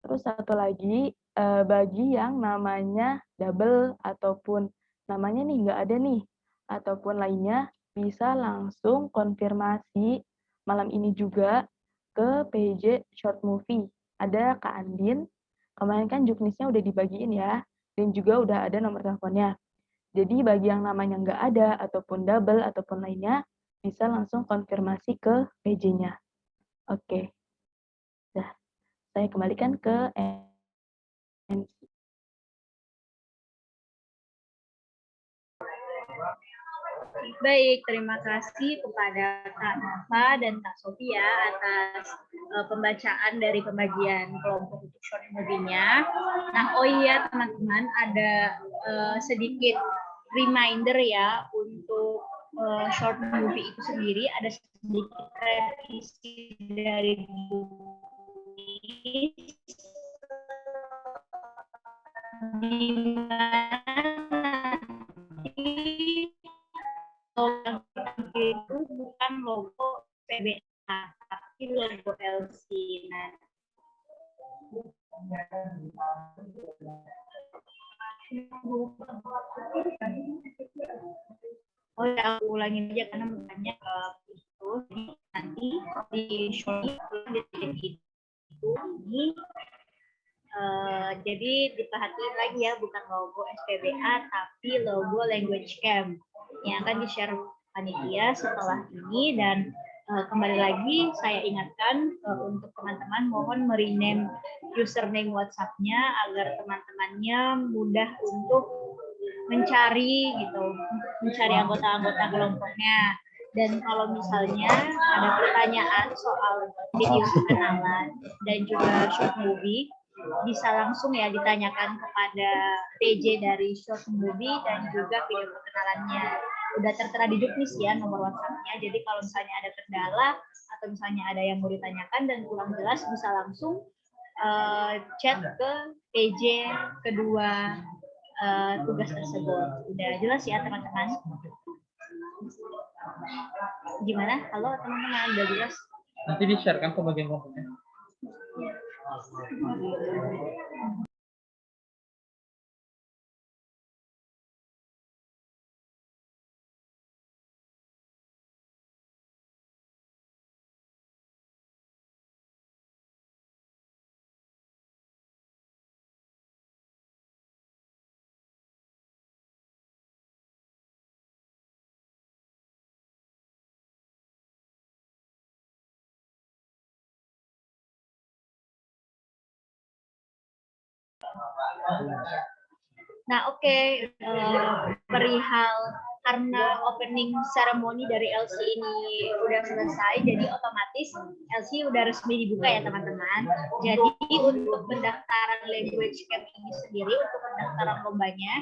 Speaker 8: Terus satu lagi, bagi yang namanya double ataupun namanya nih nggak ada nih, ataupun lainnya, bisa langsung konfirmasi malam ini juga ke PJ Short Movie. Ada Kak Andin, kemarin kan juknisnya udah dibagiin ya, dan juga udah ada nomor teleponnya. Jadi bagi yang namanya nggak ada, ataupun double, ataupun lainnya, bisa langsung konfirmasi ke PJ-nya. Oke. Nah, saya kembalikan ke MC.
Speaker 1: Baik, terima kasih kepada Kak Nafa dan Kak Sofia atas pembacaan dari pembagian kelompok untuk short movie-nya. Nah, oh iya teman-teman, ada sedikit reminder ya untuk short movie itu sendiri, ada sedikit revisi dari itu bukan logo PBA, tapi logo LC. Nah, Oh ya, aku ulangin aja karena banyak itu. Jadi nanti di short itu ini jadi diperhatiin lagi ya, bukan logo SPBA tapi logo language camp yang akan di-share panitia setelah ini. Dan kembali lagi saya ingatkan untuk teman-teman mohon merename username WhatsApp-nya agar teman-temannya mudah untuk mencari gitu, mencari anggota-anggota kelompoknya. Dan kalau misalnya ada pertanyaan soal video perkenalan dan juga short movie, bisa langsung ya ditanyakan kepada PJ dari short movie dan juga video perkenalannya. Udah tertera di juknis ya nomor WhatsApp-nya. Jadi kalau misalnya ada kendala atau misalnya ada yang mau ditanyakan dan kurang jelas, bisa langsung chat ke PJ kedua tugas tersebut. Udah jelas ya teman-teman? Gimana? Halo teman-teman, udah jelas?
Speaker 6: Nanti di-share-kan ke bagian kelompoknya.
Speaker 1: Nah, oke. Perihal karena opening ceremony dari LC ini udah selesai, jadi otomatis LC udah resmi dibuka ya teman-teman. Jadi untuk pendaftaran language camp ini sendiri, untuk pendaftaran lombanya,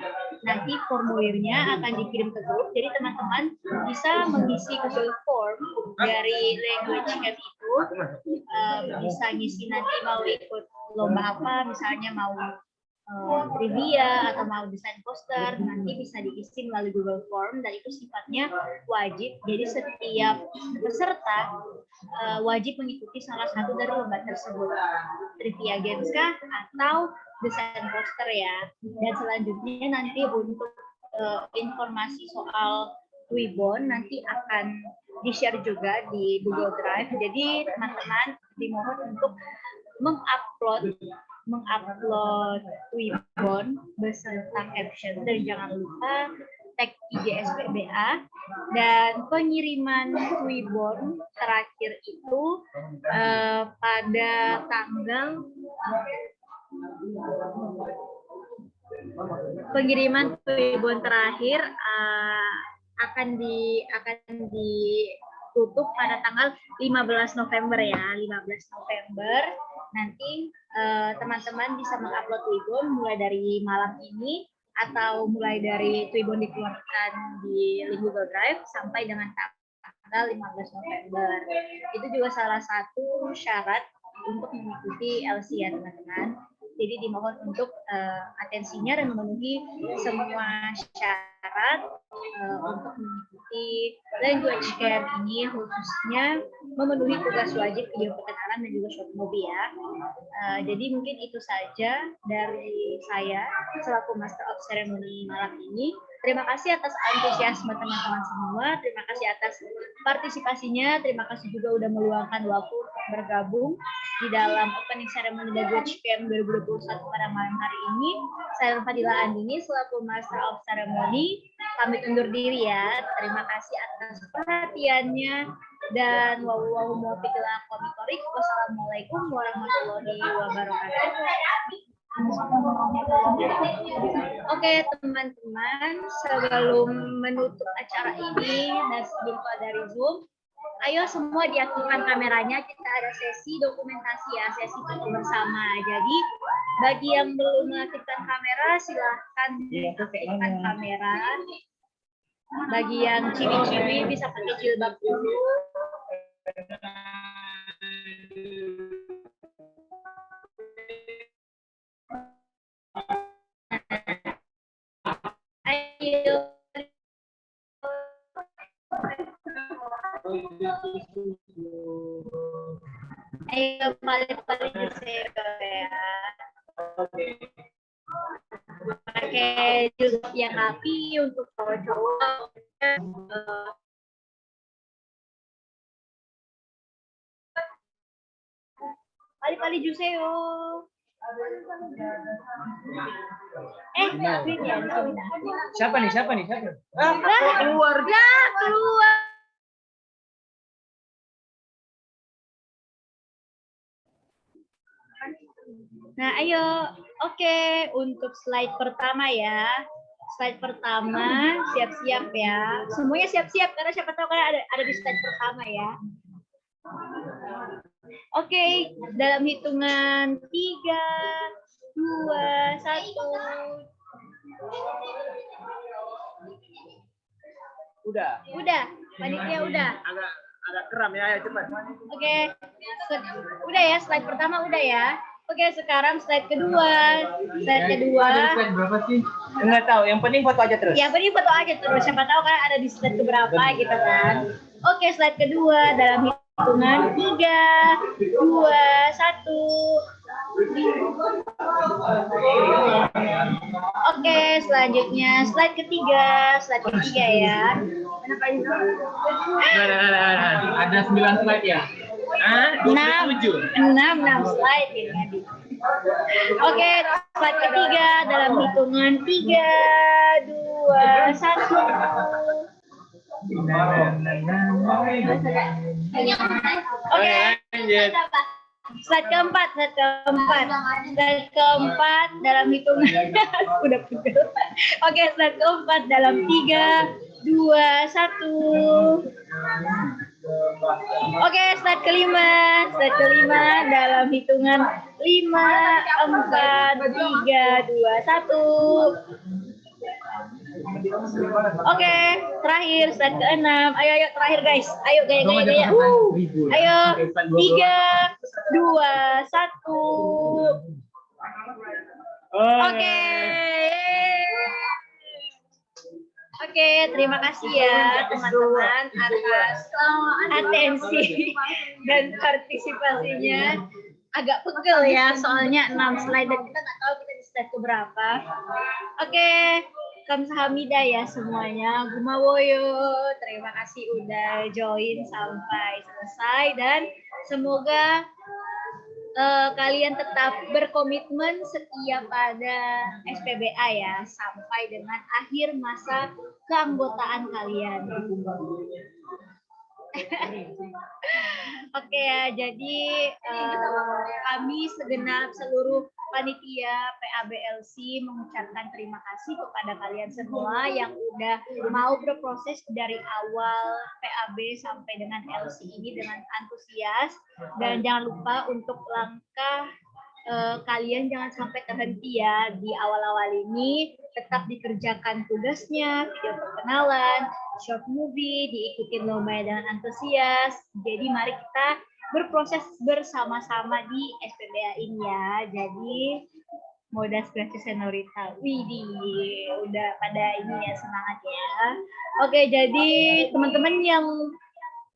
Speaker 1: nanti formulirnya akan dikirim ke grup. Jadi teman-teman bisa mengisi Google Form dari language camp itu, bisa ngisi nanti mau ikut lomba apa, misalnya mau trivia atau mau desain poster, nanti bisa diisi melalui Google Form dan itu sifatnya wajib. Jadi setiap peserta wajib mengikuti salah satu dari lomba tersebut, trivia games kah atau desain poster ya. Dan selanjutnya nanti untuk informasi soal Twibbon nanti akan di-share juga di Google Drive. Jadi teman-teman dimohon untuk mengupload Twibbon beserta caption dan jangan lupa tag IG SPBA. Dan pengiriman Twibbon terakhir itu pada tanggal pengiriman Twibbon terakhir akan ditutup pada tanggal 15 November ya, 15 November. Nanti teman-teman bisa mengupload Twibbon mulai dari malam ini atau mulai dari Twibbon dikeluarkan di link Google Drive sampai dengan tanggal 15 November. Itu juga salah satu syarat untuk mengikuti LC ya teman-teman. Jadi dimohon untuk atensinya dan memenuhi semua syarat untuk mengikuti language camp ini, khususnya memenuhi tugas wajib video perkenalan dan juga short movie ya. Jadi mungkin itu saja dari saya selaku Master of Ceremony malam ini. Terima kasih atas antusiasme teman-teman semua, terima kasih atas partisipasinya, terima kasih juga udah meluangkan waktu untuk bergabung di dalam opening ceremony language camp 2021 pada malam hari ini. Saya Fadila Andini selaku Master of Ceremony pamit undur diri ya. Terima kasih atas perhatiannya dan wassalamualaikum warahmatullahi wabarakatuh. Oke teman-teman, sebelum menutup acara ini dan jumpa dari Zoom, ayo semua diaktifkan kameranya. Kita ada sesi dokumentasi ya, sesi foto bersama. Jadi bagi yang belum mengaktifkan kamera, silahkan diaktifkan kamera. Bagi yang ciwi-ciwi bisa pakai jilbab dulu. Ayo. Ayo balik-balik ke saya ya. Pakai jilbab yang rapi untuk cowok-cowok. Pali-pali juseyo. Green ya.
Speaker 6: Siapa nih?
Speaker 1: Keluar. Ya, keluar. Nah, ayo. Oke, untuk slide pertama ya. Slide pertama, siap-siap ya. Semuanya siap-siap karena siapa tahu kan ada di slide pertama ya. Oke, dalam hitungan 3, 2, 1. Udah, panitia udah.
Speaker 6: Agak kram ya, ayo cepat.
Speaker 1: Oke, udah ya, slide pertama udah ya. Oke, sekarang slide kedua. Slide kedua.
Speaker 6: Slide berapa sih? Enggak tahu, yang penting foto aja terus.
Speaker 1: Ya, penting foto aja terus. Siapa tahu kan ada di slide keberapa gitu kan. Oke, slide kedua dalam hitungan 3, 2, 1. Oke, selanjutnya slide ketiga ya.
Speaker 6: Ada 9 slide ya?
Speaker 1: 6 slide ini tadi. Oke, slide ketiga dalam hitungan 3, 2, 1. Oke, slide keempat dalam hitungan udah pegel. Oke, slide keempat dalam 3, 2, 1. Oke, slide kelima dalam hitungan 5, 4, 3, 2, 1. Oke, terakhir slide ke-6. Ayo terakhir guys. Ayo gaya. Ayo 3, 2, 1. Oke, terima kasih ya teman-teman atas atensi dan partisipasinya. Agak pegel ya, soalnya 6 slide dan kita nggak tahu kita di slide keberapa. Oke, kamsahamnida ya semuanya. Gumawoyo, terima kasih udah join sampai selesai dan semoga kalian tetap berkomitmen setia pada SPBA ya sampai dengan akhir masa keanggotaan kalian. Oke ya, jadi kami segenap seluruh panitia PABLC mengucapkan terima kasih kepada kalian semua yang udah mau berproses dari awal PAB sampai dengan LC ini dengan antusias, dan jangan lupa untuk langkah kalian jangan sampai terhenti ya di awal-awal ini, tetap dikerjakan tugasnya, video perkenalan, short movie, diikutin lomba dengan antusias. Jadi mari kita berproses bersama-sama di SPBA ini ya. Jadi Modas Gracias Senorita. Widih, udah pada ini ya, semangat ya. Oke, jadi teman-teman yang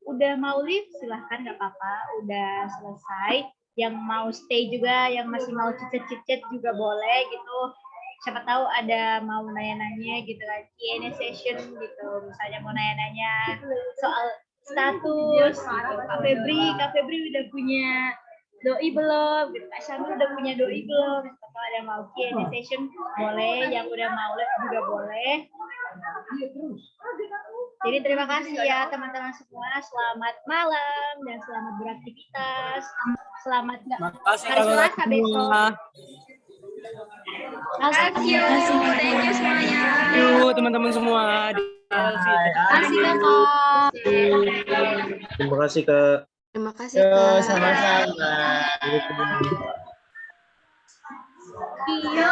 Speaker 1: udah mau leave silahkan, nggak apa-apa, udah selesai. Yang mau stay juga, yang masih mau cicet-cicet juga boleh gitu. Siapa tahu ada mau nanya-nanya gitu kan, Q&A session gitu. Misalnya mau nanya-nanya soal status, gitu. Kak Febri udah punya doi belum? Gitu. Kak Syamil udah punya doi belum? Kalau ada yang mau Q&A session boleh, yang udah mau live juga boleh. Jadi terima kasih ya teman-teman semua. Selamat malam dan selamat beraktivitas. Selamat hari Selasa besok.
Speaker 7: Thank you semuanya.
Speaker 6: Yuk teman-teman semua.
Speaker 9: Terima kasih Kak.
Speaker 7: Terima kasih Kak.
Speaker 6: Sama-sama.
Speaker 1: Iya,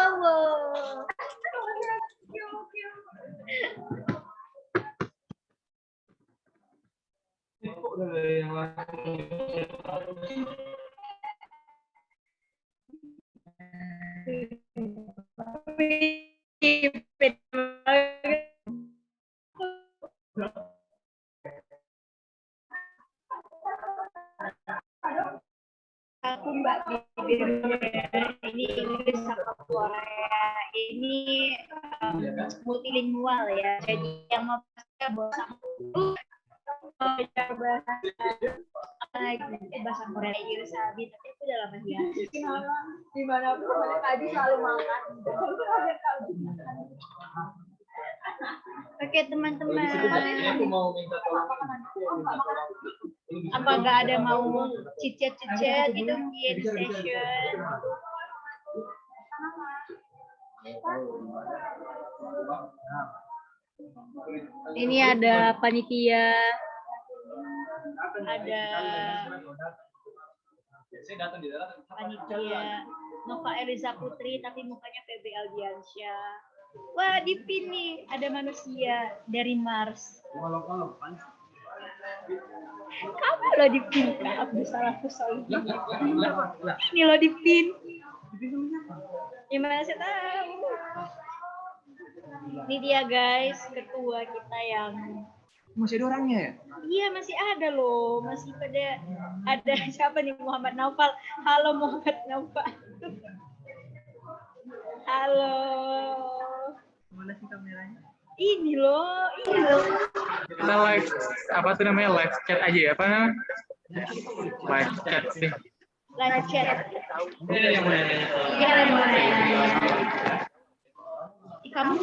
Speaker 1: aku Mbak ini Inggris sama Korea ini multilingual ya. Jadi yang mau bahasa Korea Yerusabi, tapi itu udah lama ya. Gimana pun tadi selalu makan. Oke teman-teman, apa nggak ada mau cicet gitu di session? Ini ada panitia, ada panitia Nova Eliza Putri, tapi mukanya PB Aldiansyah. Wah, dipin nih, ada manusia dari Mars. Kamu lo dipin, Kak Abdul Salam Kusoli. Ini lo dipin. Gimana saya tahu? Ini dia guys, ketua kita yang
Speaker 6: Masih ada orangnya ya?
Speaker 1: iya masih ada loh, masih ada siapa nih, Muhammad Naufal. Halo Muhammad Naufal. Halo.
Speaker 6: Mana sih kameranya?
Speaker 1: Ini loh.
Speaker 2: Kita live, apa tuh namanya, live chat aja ya, apa namanya? Live chat sih.
Speaker 1: Live chat.
Speaker 6: Ini yang mana?
Speaker 1: Iya, ada yang mau nanya. Kamu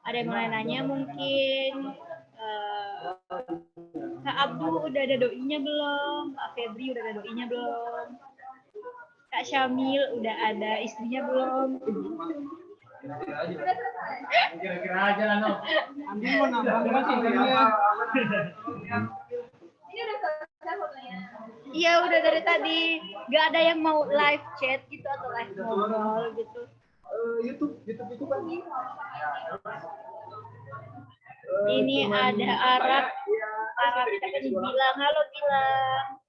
Speaker 1: ada yang mau nanya mungkin. Kak Abdul udah ada doinya belum? Kak Febri udah ada doinya belum? Kak Syamil udah ada istrinya belum?
Speaker 6: Kira-kira aja lah, no. Ambil mau nambah masih
Speaker 1: Iya udah dari tadi. Gak ada yang mau live chat gitu atau live ngobrol gitu.
Speaker 6: YouTube itu kan.
Speaker 1: Ini ada Arab katanya bilang, halo bilang.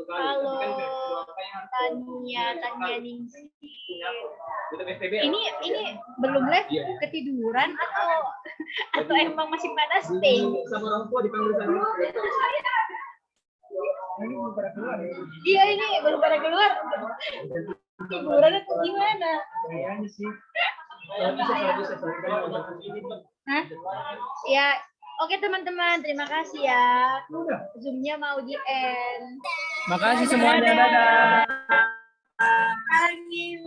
Speaker 1: Halo Tania Ningsi. Ini belum live, ketiduran atau emang masih pada stay?
Speaker 6: Sama orang tua dipanggil sama.
Speaker 1: Iya ini belum pada keluar. Tiduran atau gimana?
Speaker 6: Kayaknya sih.
Speaker 1: Hah? Ya, oke teman-teman, terima kasih ya. Zoom-nya mau di-end.
Speaker 6: Makasih semuanya, dadah.
Speaker 1: Thank you.